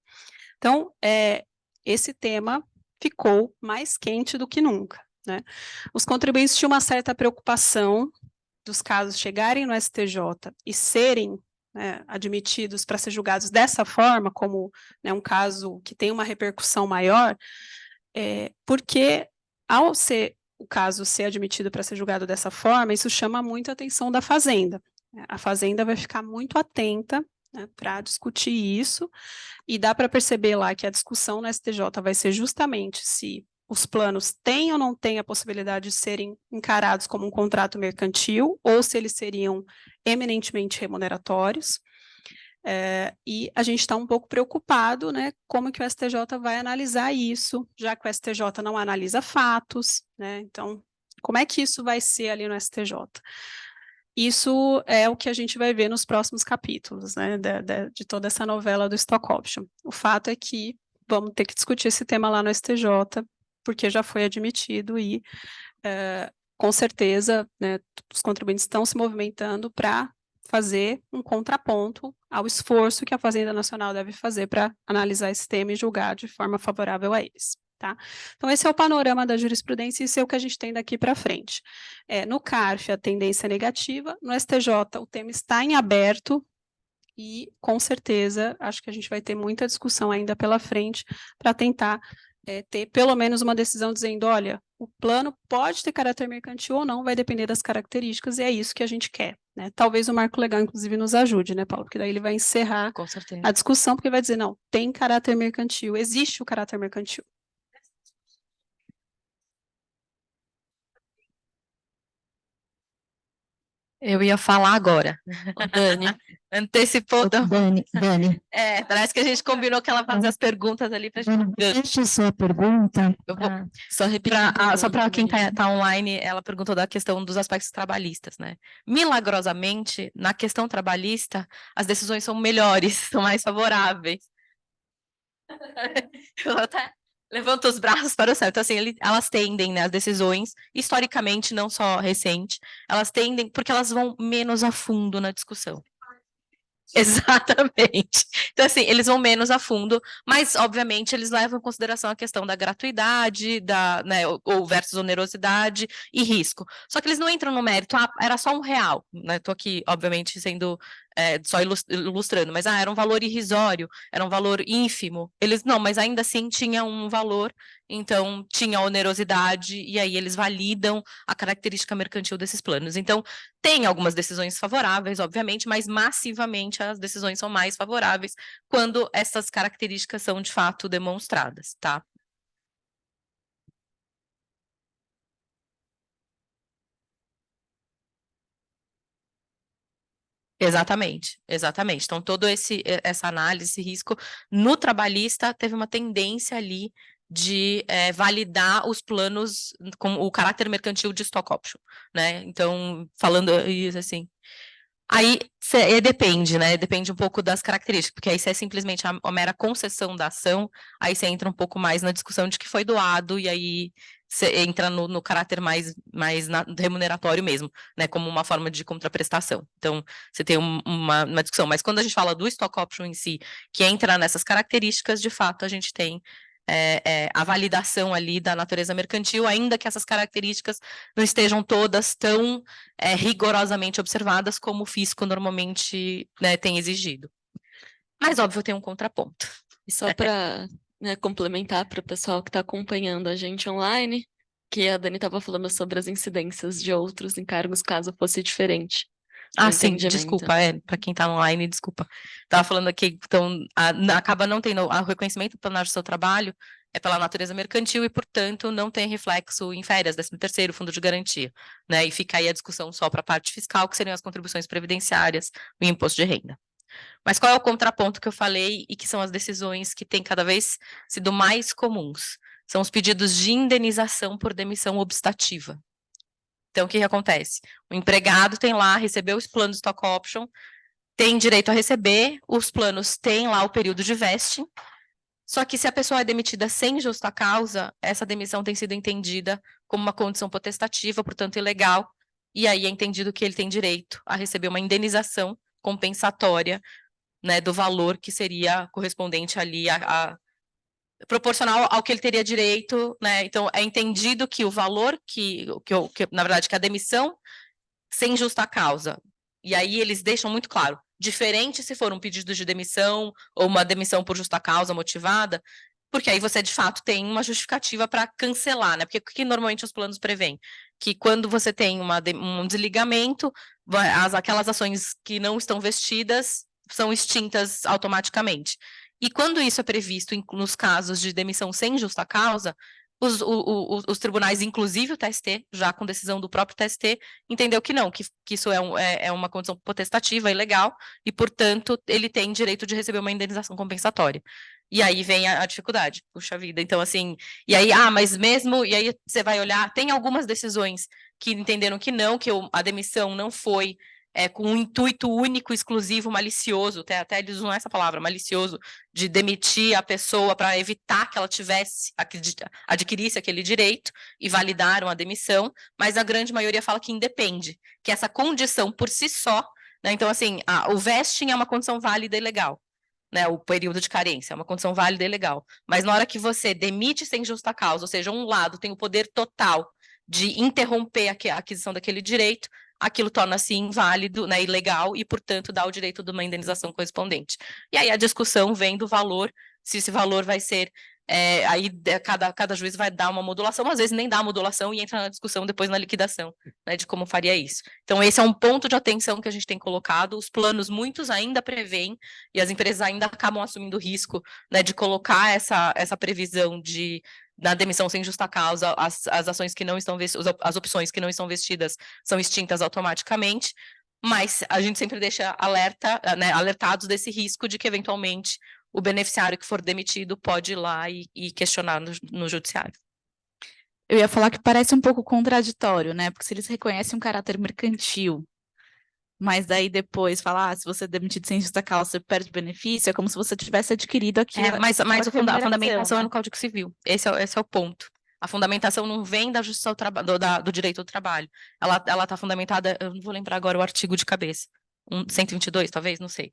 Então, esse tema ficou mais quente do que nunca, né? Os contribuintes tinham uma certa preocupação dos casos chegarem no STJ e serem né, admitidos para ser julgados dessa forma, como, né, um caso que tem uma repercussão maior, porque ao ser o caso ser admitido para ser julgado dessa forma, isso chama muito a atenção da Fazenda. A Fazenda vai ficar muito atenta, né, para discutir isso, e dá para perceber lá que a discussão no STJ vai ser justamente se os planos têm ou não têm a possibilidade de serem encarados como um contrato mercantil, ou se eles seriam eminentemente remuneratórios. E a gente está um pouco preocupado, né, como que o STJ vai analisar isso, já que o STJ não analisa fatos, né, então, como é que isso vai ser ali no STJ? Isso é o que a gente vai ver nos próximos capítulos, né, de toda essa novela do Stock Option. O fato é que vamos ter que discutir esse tema lá no STJ, porque já foi admitido e, com certeza, né, os contribuintes estão se movimentando para fazer um contraponto ao esforço que a Fazenda Nacional deve fazer para analisar esse tema e julgar de forma favorável a eles. Tá? Então, esse é o panorama da jurisprudência e isso é o que a gente tem daqui para frente. No CARF, a tendência é negativa, no STJ, o tema está em aberto e, com certeza, acho que a gente vai ter muita discussão ainda pela frente para tentar ter pelo menos uma decisão dizendo, olha, o plano pode ter caráter mercantil ou não, vai depender das características, e é isso que a gente quer, né? Talvez o marco legal, inclusive, nos ajude, né, Paulo? Porque daí ele vai encerrar a discussão, porque vai dizer, não, tem caráter mercantil, existe o caráter mercantil. Eu ia falar agora. Dani. Antecipou. Dani. Parece que a gente combinou que ela fazia as perguntas ali para a gente. Deixa a sua pergunta. Eu vou Só repetir. só para quem está online, ela perguntou da questão dos aspectos trabalhistas, né? Milagrosamente, na questão trabalhista, as decisões são melhores, são mais favoráveis. Eu até levanto os braços para o céu. Então, assim, elas tendem, né, as decisões, historicamente, não só recente, elas tendem, porque elas vão menos a fundo na discussão. Exatamente. Então, assim, eles vão menos a fundo, mas, obviamente, eles levam em consideração a questão da gratuidade, né, ou versus onerosidade e risco. Só que eles não entram no mérito, era só R$1, né? Estou aqui, obviamente, sendo só ilustrando, mas era um valor irrisório, era um valor ínfimo. Eles não, mas ainda assim tinha um valor, então tinha onerosidade, e aí eles validam a característica mercantil desses planos. Então, tem algumas decisões favoráveis, obviamente, mas massivamente as decisões são mais favoráveis quando essas características são de fato demonstradas, tá? Exatamente. Então, toda essa análise, esse risco, no trabalhista, teve uma tendência ali de validar os planos com o caráter mercantil de stock option, né? Então, falando isso assim... Aí depende, né? Depende um pouco das características, porque aí se é simplesmente a mera concessão da ação, aí você entra um pouco mais na discussão de que foi doado, e aí você entra no caráter mais remuneratório mesmo, né? Como uma forma de contraprestação. Então, você tem uma discussão. Mas quando a gente fala do stock option em si, que entra nessas características, de fato, a gente tem a validação ali da natureza mercantil, ainda que essas características não estejam todas tão rigorosamente observadas como o fisco normalmente, né, tem exigido. Mas, óbvio, tem um contraponto. E só para complementar para o pessoal que está acompanhando a gente online, que a Dani estava falando sobre as incidências de outros encargos caso fosse diferente. Sim, desculpa, para quem está online, desculpa. Estava falando aqui, então, acaba não tendo o reconhecimento plenário do seu trabalho, é pela natureza mercantil e, portanto, não tem reflexo em férias, 13º, fundo de garantia, né? E fica aí a discussão só para a parte fiscal, que seriam as contribuições previdenciárias, o imposto de renda. Mas qual é o contraponto que eu falei e que são as decisões que têm cada vez sido mais comuns? São os pedidos de indenização por demissão obstativa. Então, o que acontece? O empregado tem lá, recebeu os planos de stock option, tem direito a receber, os planos têm lá o período de vesting, só que se a pessoa é demitida sem justa causa, essa demissão tem sido entendida como uma condição potestativa, portanto ilegal, e aí é entendido que ele tem direito a receber uma indenização compensatória, né, do valor que seria correspondente ali proporcional ao que ele teria direito, né? Então, é entendido que o valor na verdade, que a demissão sem justa causa, e aí eles deixam muito claro, diferente se for um pedido de demissão ou uma demissão por justa causa motivada, porque aí você, de fato, tem uma justificativa para cancelar, né? Porque o que normalmente os planos prevêem? Que quando você tem um desligamento, aquelas ações que não estão vestidas são extintas automaticamente. E quando isso é previsto nos casos de demissão sem justa causa, os tribunais, inclusive o TST, já com decisão do próprio TST, entendeu que não, que isso é uma condição potestativa, ilegal, e, portanto, ele tem direito de receber uma indenização compensatória. E aí vem a dificuldade, puxa vida. Então, assim, e aí, mas mesmo, e aí você vai olhar, tem algumas decisões que entenderam que não, que a demissão não foi com um intuito único, exclusivo, malicioso, até eles usam essa palavra, malicioso, de demitir a pessoa para evitar que ela adquirisse aquele direito e validaram a demissão, mas a grande maioria fala que independe, que essa condição por si só, né, então assim, o vesting é uma condição válida e legal, né, o período de carência é uma condição válida e legal, mas na hora que você demite sem justa causa, ou seja, um lado tem o poder total de interromper a aquisição daquele direito, aquilo torna-se inválido, né, ilegal, e, portanto, dá o direito de uma indenização correspondente. E aí a discussão vem do valor, se esse valor vai ser... aí cada juiz vai dar uma modulação, às vezes nem dá a modulação e entra na discussão depois na liquidação, né, de como faria isso. Então, esse é um ponto de atenção que a gente tem colocado. Os planos, muitos ainda prevêem, e as empresas ainda acabam assumindo o risco, né, de colocar essa previsão na demissão sem justa causa, as ações que não estão as opções que não estão vestidas são extintas automaticamente, mas a gente sempre deixa alertados desse risco de que, eventualmente, o beneficiário que for demitido pode ir lá e questionar no judiciário. Eu ia falar que parece um pouco contraditório, né? Porque se eles reconhecem um caráter mercantil, mas daí depois falar, se você é demitido sem justa causa, você perde benefício, é como se você tivesse adquirido aquilo. Mas a fundamentação é no Código Civil. Esse é o ponto. A fundamentação não vem da justiça do direito do trabalho. Ela está fundamentada, eu não vou lembrar agora o artigo de cabeça. 122, talvez, não sei.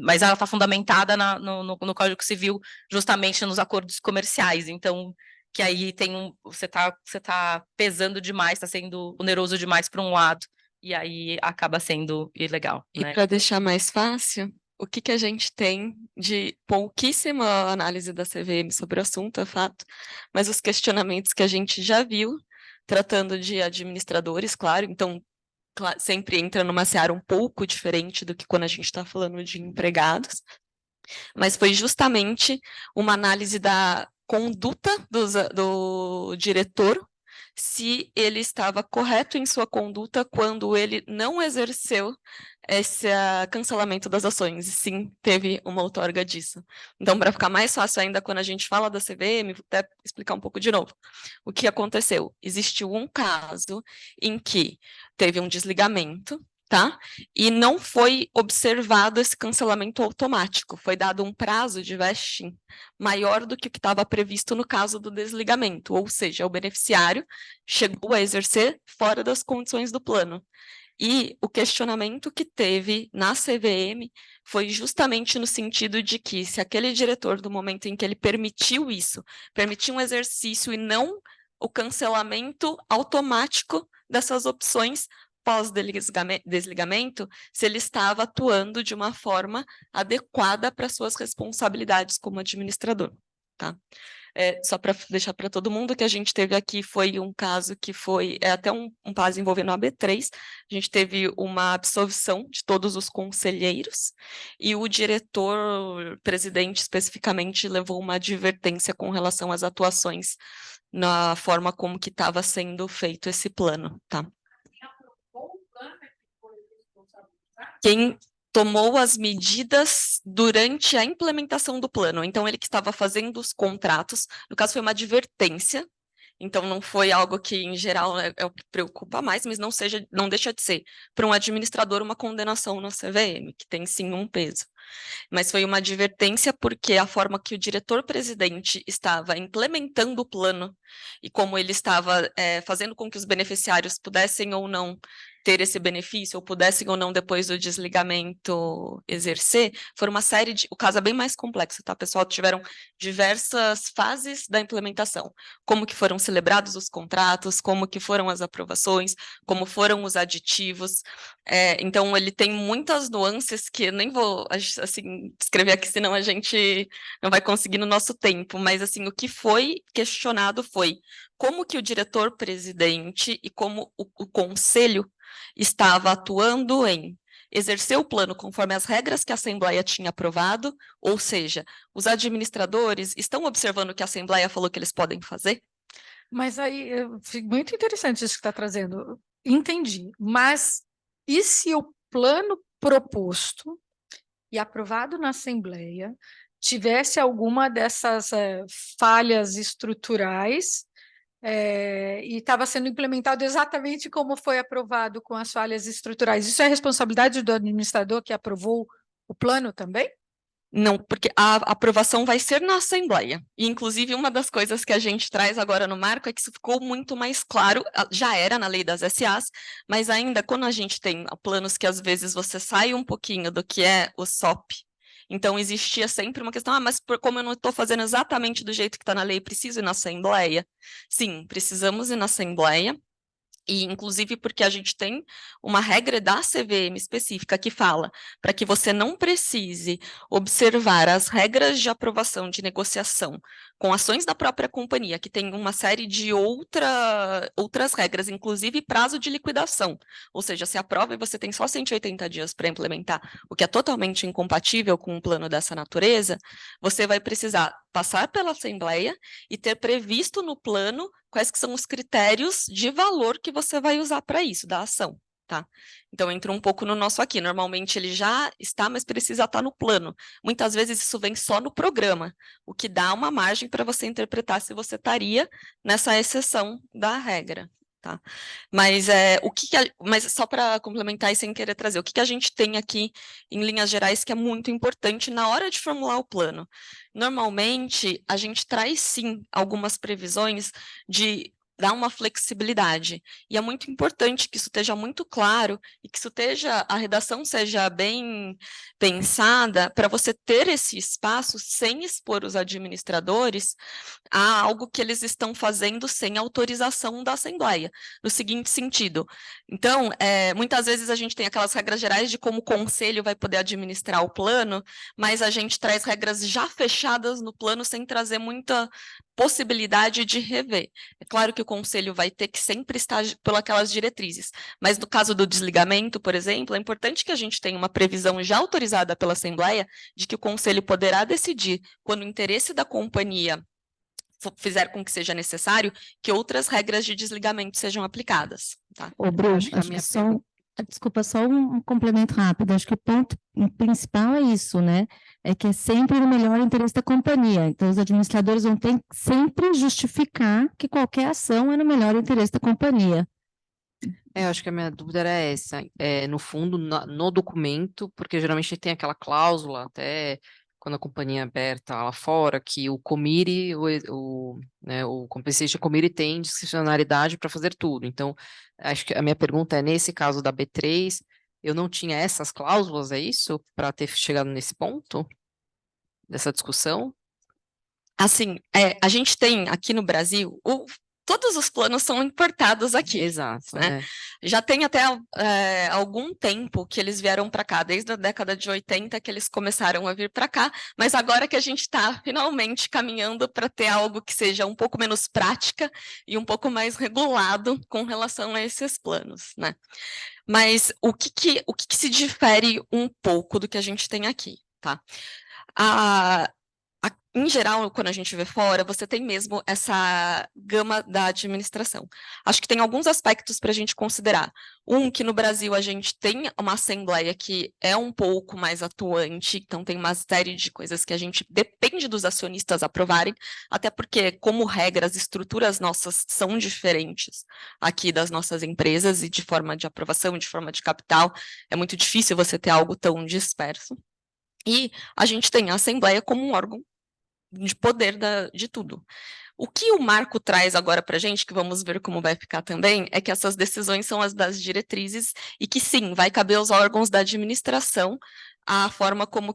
Mas ela está fundamentada no Código Civil, justamente nos acordos comerciais. Então, que aí você está pesando demais, está sendo oneroso demais para um lado, e aí acaba sendo ilegal. E né? para deixar mais fácil, o que a gente tem de pouquíssima análise da CVM sobre o assunto, é fato, mas os questionamentos que a gente já viu, tratando de administradores, claro, então sempre entra numa seara um pouco diferente do que quando a gente está falando de empregados, mas foi justamente uma análise da conduta do diretor, se ele estava correto em sua conduta quando ele não exerceu esse cancelamento das ações, e sim teve uma outorga disso. Então, para ficar mais fácil ainda, quando a gente fala da CVM, vou até explicar um pouco de novo. O que aconteceu? Existiu um caso em que teve um desligamento, tá? E não foi observado esse cancelamento automático, foi dado um prazo de vesting maior do que o que estava previsto no caso do desligamento, ou seja, o beneficiário chegou a exercer fora das condições do plano. E o questionamento que teve na CVM foi justamente no sentido de que, se aquele diretor, do momento em que ele permitiu isso, permitiu um exercício e não o cancelamento automático dessas opções pós-desligamento, se ele estava atuando de uma forma adequada para suas responsabilidades como administrador, tá? Só para deixar para todo mundo, que a gente teve aqui foi um caso que foi até um caso envolvendo a AB3, a gente teve uma absolvição de todos os conselheiros, e o diretor-presidente especificamente levou uma advertência com relação às atuações na forma como que estava sendo feito esse plano, tá? Quem tomou as medidas durante a implementação do plano. Então, ele que estava fazendo os contratos, no caso foi uma advertência, então não foi algo que, em geral, é o que preocupa mais, mas não deixa de ser, para um administrador, uma condenação na CVM, que tem sim um peso. mas foi uma advertência porque a forma que o diretor-presidente estava implementando o plano e como ele estava fazendo com que os beneficiários pudessem ou não ter esse benefício, ou pudessem ou não, depois do desligamento, exercer, foi uma série de... O caso é bem mais complexo, tá, pessoal? Tiveram diversas fases da implementação. Como que foram celebrados os contratos, como que foram as aprovações, como foram os aditivos. Então, ele tem muitas nuances que eu nem vou, assim, descrever aqui, senão a gente não vai conseguir no nosso tempo. Mas, assim, o que foi questionado foi como que o diretor-presidente e como o conselho estava atuando em exercer o plano conforme as regras que a Assembleia tinha aprovado, ou seja, os administradores estão observando o que a Assembleia falou que eles podem fazer? Mas aí, muito interessante isso que está trazendo. Entendi. Mas e se o plano proposto e aprovado na Assembleia tivesse alguma dessas falhas estruturais e estava sendo implementado exatamente como foi aprovado com as falhas estruturais? Isso é responsabilidade do administrador que aprovou o plano também? Não, porque a aprovação vai ser na Assembleia. E, inclusive, uma das coisas que a gente traz agora no marco é que isso ficou muito mais claro, já era na lei das SAs, mas ainda quando a gente tem planos que às vezes você sai um pouquinho do que é o SOP, então existia sempre uma questão, mas como eu não estou fazendo exatamente do jeito que está na lei, preciso ir na Assembleia? Sim, precisamos ir na Assembleia. E, inclusive, porque a gente tem uma regra da CVM específica que fala para que você não precise observar as regras de aprovação de negociação com ações da própria companhia, que tem uma série de outras regras, inclusive prazo de liquidação. Ou seja, se aprova e você tem só 180 dias para implementar, o que é totalmente incompatível com um plano dessa natureza, você vai precisar passar pela Assembleia e ter previsto no plano quais que são os critérios de valor que você vai usar para isso, da ação, tá? Então, entra um pouco no nosso aqui. Normalmente ele já está, mas precisa estar no plano. Muitas vezes isso vem só no programa, o que dá uma margem para você interpretar se você estaria nessa exceção da regra. Tá? Mas, mas só para complementar e sem querer trazer, o que a gente tem aqui em linhas gerais que é muito importante na hora de formular o plano? Normalmente, a gente traz sim algumas previsões de dar uma flexibilidade, e é muito importante que isso esteja muito claro e que a redação seja bem pensada para você ter esse espaço sem expor os administradores a algo que eles estão fazendo sem autorização da Assembleia, no seguinte sentido. Então, muitas vezes a gente tem aquelas regras gerais de como o conselho vai poder administrar o plano, mas a gente traz regras já fechadas no plano sem trazer muita possibilidade de rever. É claro que o conselho vai ter que sempre estar pelas diretrizes, mas no caso do desligamento, por exemplo, é importante que a gente tenha uma previsão já autorizada pela Assembleia de que o conselho poderá decidir, quando o interesse da companhia fizer com que seja necessário, que outras regras de desligamento sejam aplicadas. Tá? Ô, Bruno, desculpa, só um complemento rápido. Acho que o ponto principal é isso, né? É que é sempre no melhor interesse da companhia. Então, os administradores vão ter que sempre justificar que qualquer ação é no melhor interesse da companhia. Eu acho que a minha dúvida era essa. No fundo, no documento, porque geralmente tem aquela cláusula, até quando a companhia é aberta lá fora, que o committee, o Compensation Committee tem discricionariedade para fazer tudo. Então, acho que a minha pergunta é, nesse caso da B3, eu não tinha essas cláusulas, é isso? Para ter chegado nesse ponto dessa discussão? Assim, a gente tem aqui no Brasil, todos os planos são importados aqui. Exato. Né? Já tem até algum tempo que eles vieram para cá, desde a década de 80 que eles começaram a vir para cá, mas agora que a gente está finalmente caminhando para ter algo que seja um pouco menos prática e um pouco mais regulado com relação a esses planos, né? Mas o que se difere um pouco do que a gente tem aqui, tá? Em geral, quando a gente vê fora, você tem mesmo essa gama da administração. Acho que tem alguns aspectos para a gente considerar. Que no Brasil a gente tem uma Assembleia que é um pouco mais atuante, então tem uma série de coisas que a gente depende dos acionistas aprovarem, até porque, como regra, as estruturas nossas são diferentes aqui das nossas empresas, e de forma de aprovação, de forma de capital, é muito difícil você ter algo tão disperso. E a gente tem a Assembleia como um órgão de poder de tudo. O que o marco traz agora para a gente, que vamos ver como vai ficar também, é que essas decisões são as das diretrizes e que, sim, vai caber aos órgãos da administração a forma como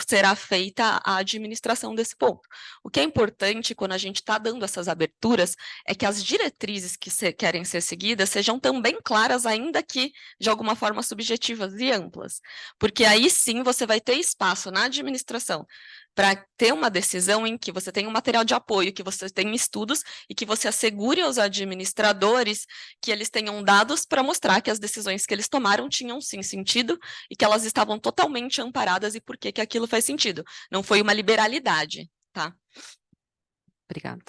será feita a administração desse ponto. O que é importante quando a gente está dando essas aberturas é que as diretrizes que querem ser seguidas sejam também claras, ainda que de alguma forma subjetivas e amplas, porque aí sim você vai ter espaço na administração para ter uma decisão em que você tem um material de apoio, que você tem estudos e que você assegure aos administradores que eles tenham dados para mostrar que as decisões que eles tomaram tinham sim sentido e que elas estavam totalmente amparadas e por que aquilo faz sentido. Não foi uma liberalidade, tá? Obrigada.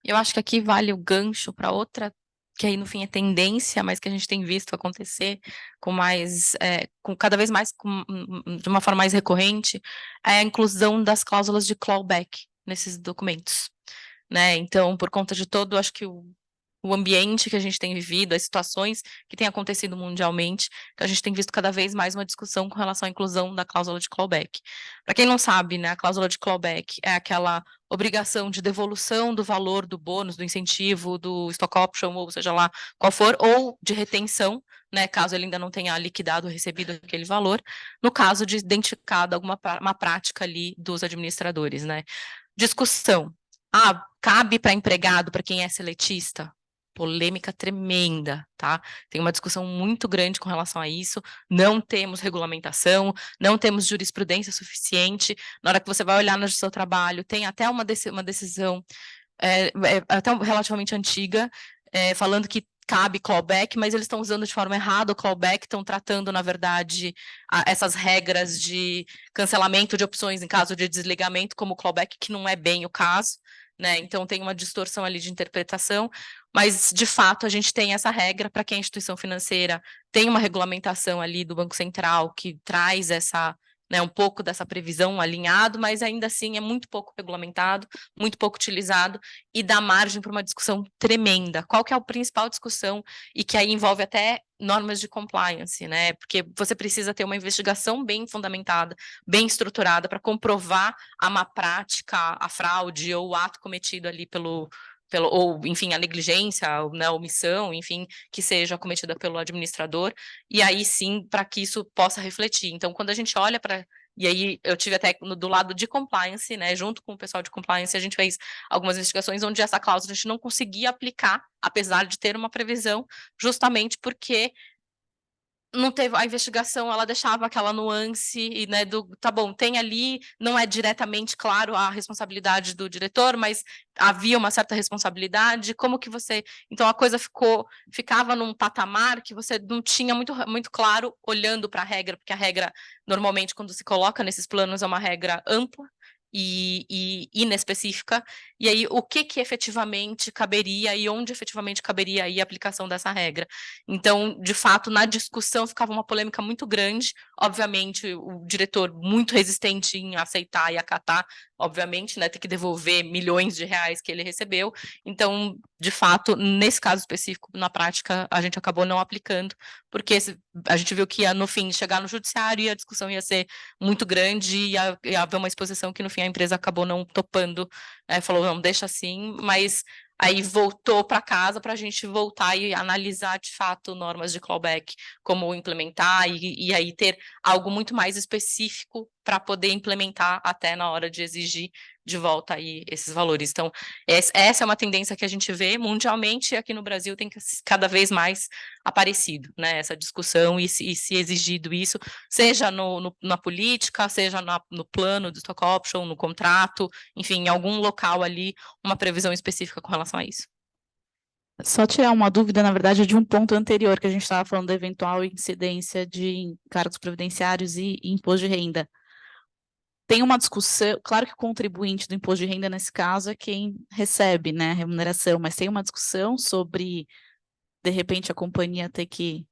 Eu acho que aqui vale o gancho para outra, que aí no fim é tendência, mas que a gente tem visto acontecer com cada vez mais, de uma forma mais recorrente, é a inclusão das cláusulas de clawback nesses documentos, né? Então, por conta de todo, acho que o ambiente que a gente tem vivido, as situações que têm acontecido mundialmente, que a gente tem visto cada vez mais uma discussão com relação à inclusão da cláusula de clawback. Para quem não sabe, né, a cláusula de clawback é aquela obrigação de devolução do valor do bônus, do incentivo, do stock option, ou seja lá qual for, ou de retenção, né, caso ele ainda não tenha liquidado ou recebido aquele valor, no caso de identificada uma prática ali dos administradores, né. Discussão. Cabe para empregado, para quem é seletista? Polêmica tremenda, tá? Tem uma discussão muito grande com relação a isso, não temos regulamentação, não temos jurisprudência suficiente, na hora que você vai olhar no seu trabalho, tem até uma decisão até relativamente antiga, falando que cabe clawback, mas eles estão usando de forma errada o clawback, estão tratando, na verdade, essas regras de cancelamento de opções em caso de desligamento como clawback, que não é bem o caso, né? Então tem uma distorção ali de interpretação, mas de fato a gente tem essa regra para que a instituição financeira tem uma regulamentação ali do Banco Central que traz um pouco dessa previsão alinhado, mas ainda assim é muito pouco regulamentado, muito pouco utilizado e dá margem para uma discussão tremenda. Qual que é a principal discussão e que aí envolve até normas de compliance, né? Porque você precisa ter uma investigação bem fundamentada, bem estruturada para comprovar a má prática, a fraude ou o ato cometido ali ou, enfim, a negligência, né, a omissão, enfim, que seja cometida pelo administrador, e aí sim, para que isso possa refletir. Então, quando a gente olha para. E aí, eu tive até do lado de compliance, né, junto com o pessoal de compliance, a gente fez algumas investigações onde essa cláusula a gente não conseguia aplicar, apesar de ter uma previsão, justamente porque não teve a investigação, ela deixava aquela nuance e, né, tá bom, tem ali, não é diretamente claro a responsabilidade do diretor, mas havia uma certa responsabilidade, como que você, então a coisa ficava num patamar que você não tinha muito claro olhando para a regra, porque a regra normalmente quando se coloca nesses planos é uma regra ampla e inespecífica, e aí o que efetivamente caberia e onde efetivamente caberia aí a aplicação dessa regra. Então, de fato, na discussão ficava uma polêmica muito grande, obviamente o diretor muito resistente em aceitar e acatar, obviamente, né, ter que devolver milhões de reais que ele recebeu, então, de fato, nesse caso específico, na prática, a gente acabou não aplicando, porque a gente viu que ia, no fim, chegar no judiciário e a discussão ia ser muito grande e ia haver uma exposição que, no fim, a empresa acabou não topando, falou, não, deixa assim, mas aí voltou para casa para a gente voltar e analisar, de fato, normas de clawback, como implementar e aí ter algo muito mais específico para poder implementar até na hora de exigir de volta aí esses valores. Então, essa é uma tendência que a gente vê mundialmente e aqui no Brasil tem cada vez mais aparecido, né, essa discussão e se exigido isso, seja na política, seja no plano do stock option, no contrato, enfim, em algum local ali, uma previsão específica com relação a isso. Só tirar uma dúvida, na verdade, de um ponto anterior, que a gente estava falando da eventual incidência de encargos previdenciários e imposto de renda. Tem uma discussão, claro que o contribuinte do imposto de renda, nesse caso, é quem recebe, né, a remuneração, mas tem uma discussão sobre, de repente, a companhia ter que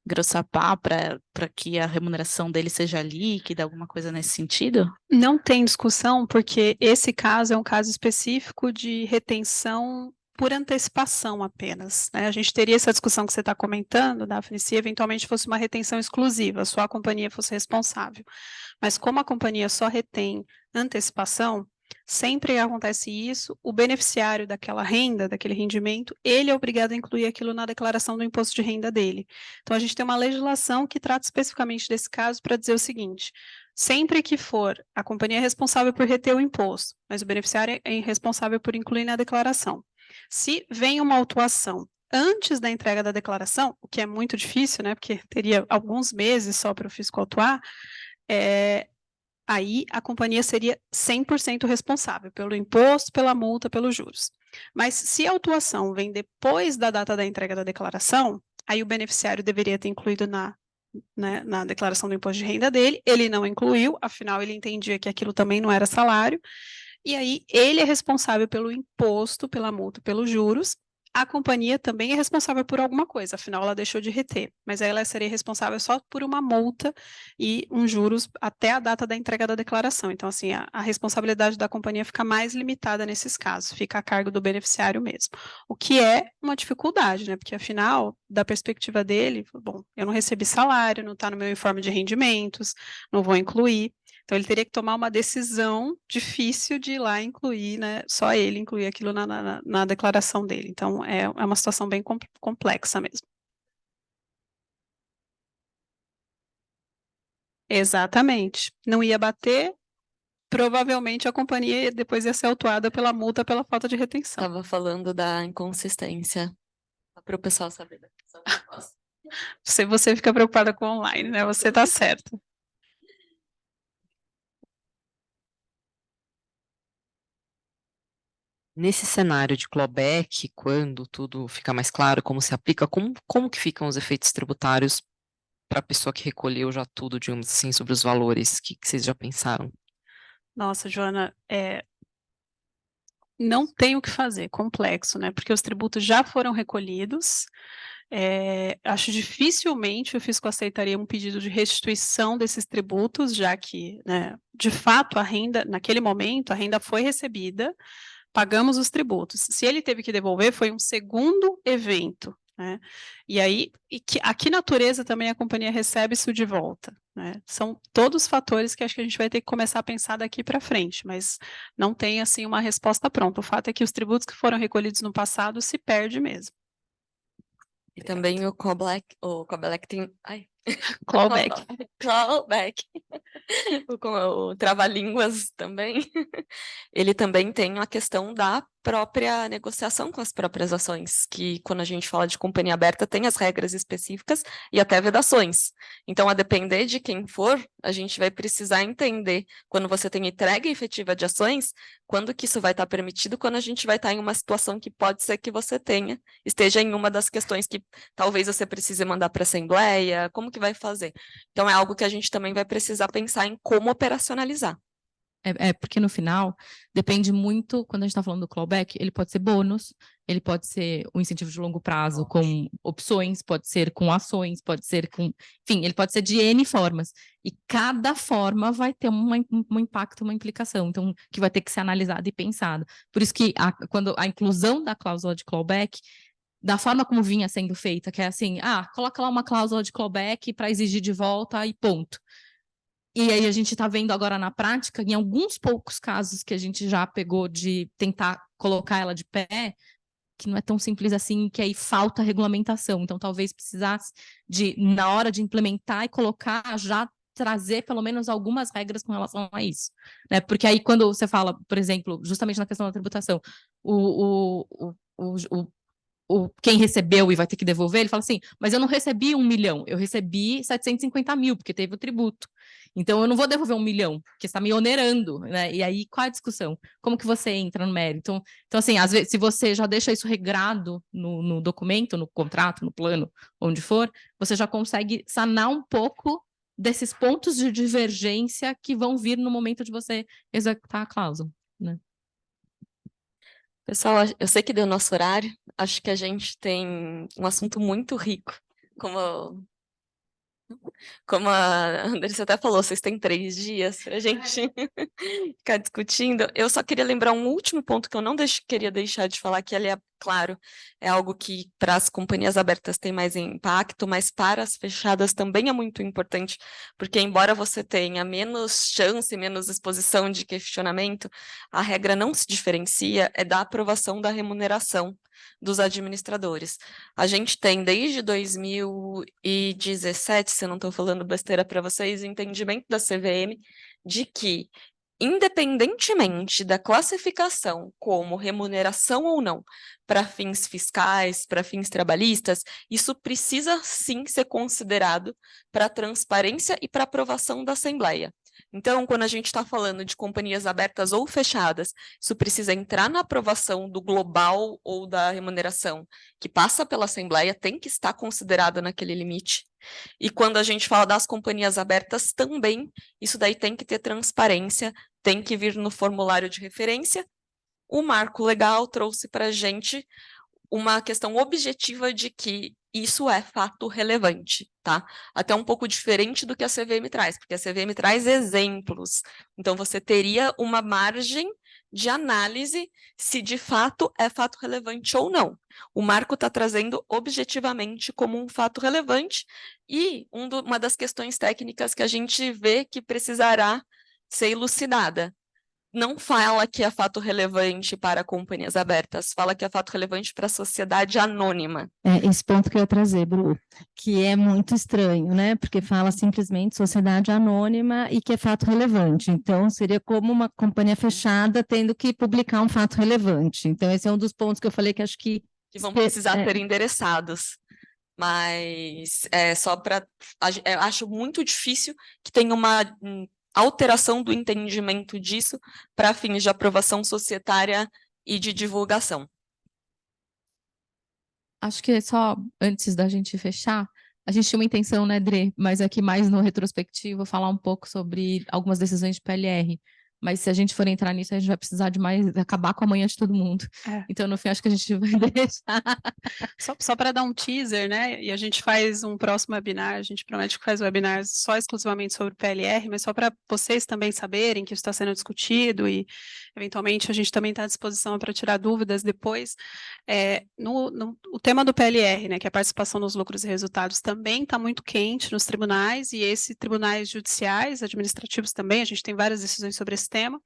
grossapar para que a remuneração dele seja líquida, alguma coisa nesse sentido? Não tem discussão, porque esse caso é um caso específico de retenção por antecipação apenas, né? A gente teria essa discussão que você está comentando, Daphne, se eventualmente fosse uma retenção exclusiva, só a companhia fosse responsável. Mas como a companhia só retém antecipação, sempre que acontece isso, o beneficiário daquela renda, daquele rendimento, ele é obrigado a incluir aquilo na declaração do imposto de renda dele. Então, a gente tem uma legislação que trata especificamente desse caso para dizer o seguinte: sempre que for, a companhia é responsável por reter o imposto, mas o beneficiário é responsável por incluir na declaração. Se vem uma autuação antes da entrega da declaração, o que é muito difícil, né, porque teria alguns meses só para o fisco autuar, aí a companhia seria 100% responsável pelo imposto, pela multa, pelos juros. Mas se a autuação vem depois da data da entrega da declaração, aí o beneficiário deveria ter incluído na declaração do imposto de renda dele, ele não incluiu, afinal ele entendia que aquilo também não era salário, e aí ele é responsável pelo imposto, pela multa, pelos juros. A companhia também é responsável por alguma coisa, afinal ela deixou de reter, mas aí ela seria responsável só por uma multa e uns juros até a data da entrega da declaração. Então, assim, a responsabilidade da companhia fica mais limitada nesses casos, fica a cargo do beneficiário mesmo. O que é uma dificuldade, né? Porque afinal, da perspectiva dele, bom, eu não recebi salário, não está no meu informe de rendimentos, não vou incluir. Então, ele teria que tomar uma decisão difícil de ir lá incluir, né, só ele incluir aquilo na declaração dele. Então, é uma situação bem complexa mesmo. Exatamente. Não ia bater, provavelmente a companhia depois ia ser autuada pela multa pela falta de retenção. Estava falando da inconsistência, para o pessoal saber da questão do imposto. Se você fica preocupada com online, né, você está certo. Nesse cenário de clawback, quando tudo fica mais claro, como se aplica, como que ficam os efeitos tributários para a pessoa que recolheu já tudo, digamos assim, sobre os valores? O que vocês já pensaram? Nossa, Joana, não tem o que fazer, complexo, né? Porque os tributos já foram recolhidos. Acho dificilmente o fisco aceitaria um pedido de restituição desses tributos, já que, né, de fato, a renda, naquele momento, a renda foi recebida, pagamos os tributos. Se ele teve que devolver, foi um segundo evento, né? E aí, a que natureza também a companhia recebe isso de volta, né? São todos fatores que acho que a gente vai ter que começar a pensar daqui para frente, mas não tem, assim, uma resposta pronta. O fato é que os tributos que foram recolhidos no passado se perde mesmo. E também o clawback tem... Ai. Clawback. Clawback. O trava-línguas também. Ele também tem a questão da própria negociação com as próprias ações, que quando a gente fala de companhia aberta tem as regras específicas e até vedações. Então, a depender de quem for, a gente vai precisar entender, quando você tem entrega efetiva de ações, quando que isso vai estar permitido, quando a gente vai estar em uma situação que pode ser que você esteja em uma das questões que talvez você precise mandar para a Assembleia, como que vai fazer? Então, é algo que a gente também vai precisar pensar em como operacionalizar. Porque no final, depende muito, quando a gente está falando do clawback, ele pode ser bônus, ele pode ser um incentivo de longo prazo com opções, pode ser com ações, pode ser com... Enfim, ele pode ser de N formas. E cada forma vai ter um impacto, uma implicação, então, que vai ter que ser analisado e pensado. Por isso que, quando a inclusão da cláusula de clawback, da forma como vinha sendo feita, que é assim, coloca lá uma cláusula de clawback para exigir de volta e ponto. E aí a gente está vendo agora na prática, em alguns poucos casos que a gente já pegou de tentar colocar ela de pé, que não é tão simples assim, que aí falta regulamentação. Então, talvez precisasse na hora de implementar e colocar, já trazer pelo menos algumas regras com relação a isso, né? Porque aí quando você fala, por exemplo, justamente na questão da tributação, quem recebeu e vai ter que devolver, ele fala assim, mas eu não recebi 1 milhão, eu recebi 750 mil, porque teve o tributo. Então, eu não vou devolver 1 milhão, porque está me onerando, né? E aí, qual a discussão? Como que você entra no mérito? Então assim, às vezes, se você já deixa isso regrado no documento, no contrato, no plano, onde for, você já consegue sanar um pouco desses pontos de divergência que vão vir no momento de você executar a cláusula, né? Pessoal, eu sei que deu nosso horário, acho que a gente tem um assunto muito rico, como Como a Andressa até falou, vocês têm 3 dias para a gente ficar discutindo. Eu só queria lembrar um último ponto que eu não queria deixar de falar, que ele é, claro, é algo que para as companhias abertas tem mais impacto, mas para as fechadas também é muito importante, porque embora você tenha menos chance, menos exposição de questionamento, a regra não se diferencia, é da aprovação da remuneração dos administradores. A gente tem desde 2017, se eu não estou falando besteira para vocês, o entendimento da CVM de que, independentemente da classificação como remuneração ou não, para fins fiscais, para fins trabalhistas, isso precisa sim ser considerado para transparência e para aprovação da Assembleia. Então, quando a gente está falando de companhias abertas ou fechadas, isso precisa entrar na aprovação do global ou da remuneração, que passa pela Assembleia, tem que estar considerado naquele limite. E quando a gente fala das companhias abertas também, isso daí tem que ter transparência, tem que vir no formulário de referência. O marco legal trouxe para a gente uma questão objetiva de que isso é fato relevante, tá? Até um pouco diferente do que a CVM traz, porque a CVM traz exemplos. Então, você teria uma margem de análise se de fato é fato relevante ou não. O marco está trazendo objetivamente como um fato relevante e uma das questões técnicas que a gente vê que precisará ser elucidada. Não fala que é fato relevante para companhias abertas, fala que é fato relevante para a sociedade anônima. É esse ponto que eu ia trazer, Bru, que é muito estranho, né? Porque fala simplesmente sociedade anônima e que é fato relevante. Então, seria como uma companhia fechada tendo que publicar um fato relevante. Então, esse é um dos pontos que eu falei que acho que vão precisar ser endereçados. Mas só para... acho muito difícil que tenha uma alteração do entendimento disso para fins de aprovação societária e de divulgação. Acho que só antes da gente fechar, a gente tinha uma intenção, né, Dre, mas aqui mais no retrospectivo, falar um pouco sobre algumas decisões de PLR. Mas se a gente for entrar nisso, a gente vai precisar de mais, acabar com a manhã de todo mundo. Então, no fim, acho que a gente vai deixar. Só para dar um teaser, né? E a gente faz um próximo webinar, a gente promete que faz webinars só exclusivamente sobre PLR, mas só para vocês também saberem que isso está sendo discutido e, eventualmente, a gente também está à disposição para tirar dúvidas depois. O tema do PLR, né, que é a participação nos lucros e resultados, também está muito quente nos tribunais, e esses tribunais judiciais, administrativos também, a gente tem várias decisões sobre esse tema,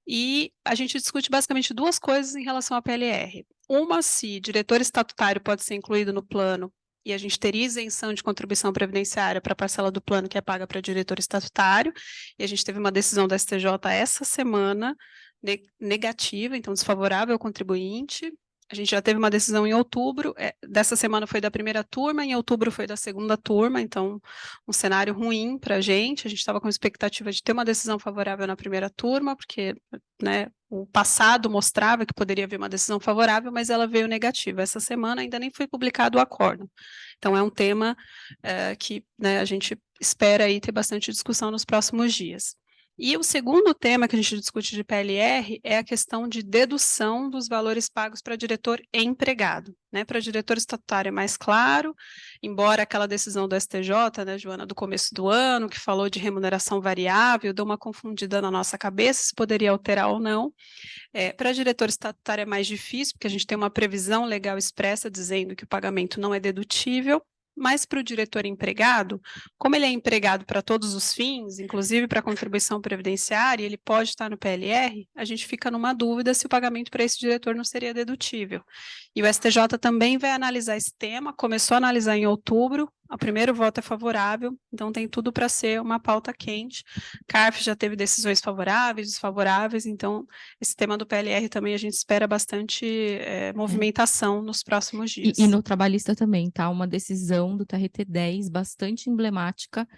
e a gente discute basicamente 2 coisas em relação à PLR. Uma, se diretor estatutário pode ser incluído no plano, e a gente teria isenção de contribuição previdenciária para a parcela do plano que é paga para diretor estatutário, e a gente teve uma decisão da STJ essa semana negativa, então desfavorável ao contribuinte. A gente já teve uma decisão em outubro, dessa semana foi da primeira turma, em outubro foi da segunda turma, então um cenário ruim para a gente estava com expectativa de ter uma decisão favorável na primeira turma, porque, né, o passado mostrava que poderia haver uma decisão favorável, mas ela veio negativa. Essa semana ainda nem foi publicado o acórdão. Então é um tema que, né, a gente espera aí ter bastante discussão nos próximos dias. E o segundo tema que a gente discute de PLR é a questão de dedução dos valores pagos para diretor e empregado. Né? Para diretor estatutário é mais claro, embora aquela decisão do STJ, né, Joana, do começo do ano, que falou de remuneração variável, deu uma confundida na nossa cabeça, se poderia alterar ou não. Para diretor estatutário é mais difícil, porque a gente tem uma previsão legal expressa dizendo que o pagamento não é dedutível. Mas para o diretor empregado, como ele é empregado para todos os fins, inclusive para a contribuição previdenciária, ele pode estar no PLR, a gente fica numa dúvida se o pagamento para esse diretor não seria dedutível. E o STJ também vai analisar esse tema, começou a analisar em outubro, o primeiro voto é favorável, então tem tudo para ser uma pauta quente. CARF já teve decisões favoráveis, desfavoráveis, então esse tema do PLR também a gente espera bastante movimentação nos próximos dias. E no trabalhista também, tá? Uma decisão do TRT-10 bastante emblemática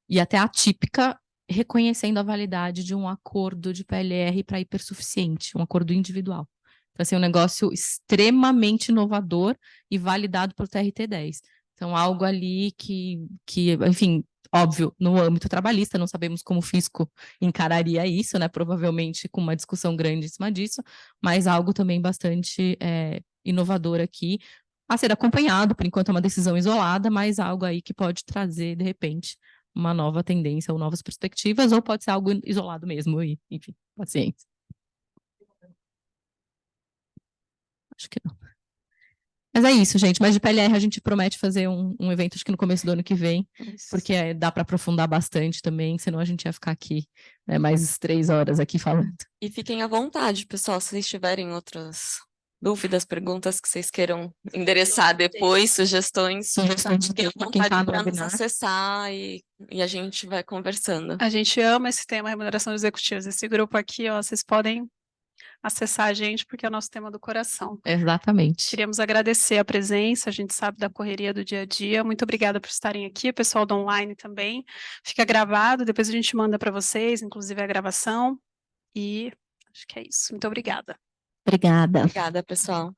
e até atípica, reconhecendo a validade de um acordo de PLR para hipersuficiente, um acordo individual. Então, assim, um negócio extremamente inovador e validado pelo TRT-10. Então, algo ali que, enfim, óbvio, no âmbito trabalhista, não sabemos como o fisco encararia isso, né? Provavelmente com uma discussão grande em cima disso, mas algo também bastante inovador aqui, a ser acompanhado, por enquanto é uma decisão isolada, mas algo aí que pode trazer, de repente, uma nova tendência ou novas perspectivas, ou pode ser algo isolado mesmo, e, enfim, paciência. Acho que não. Mas é isso, gente. Mas de PLR a gente promete fazer um evento, acho que no começo do ano que vem, porque dá para aprofundar bastante também, senão a gente ia ficar aqui, né, mais 3 horas aqui falando. E fiquem à vontade, pessoal, se vocês tiverem outras dúvidas, perguntas que vocês queiram endereçar depois, sugestões, fiquem à vontade para nos acessar e a gente vai conversando. A gente ama esse tema, remuneração dos executivos. Esse grupo aqui, ó, vocês podem acessar a gente, porque é o nosso tema do coração. Exatamente. Queríamos agradecer a presença, a gente sabe da correria do dia a dia. Muito obrigada por estarem aqui, o pessoal do online também. Fica gravado, depois a gente manda para vocês, inclusive a gravação. E acho que é isso. Muito obrigada. Obrigada. Obrigada, pessoal.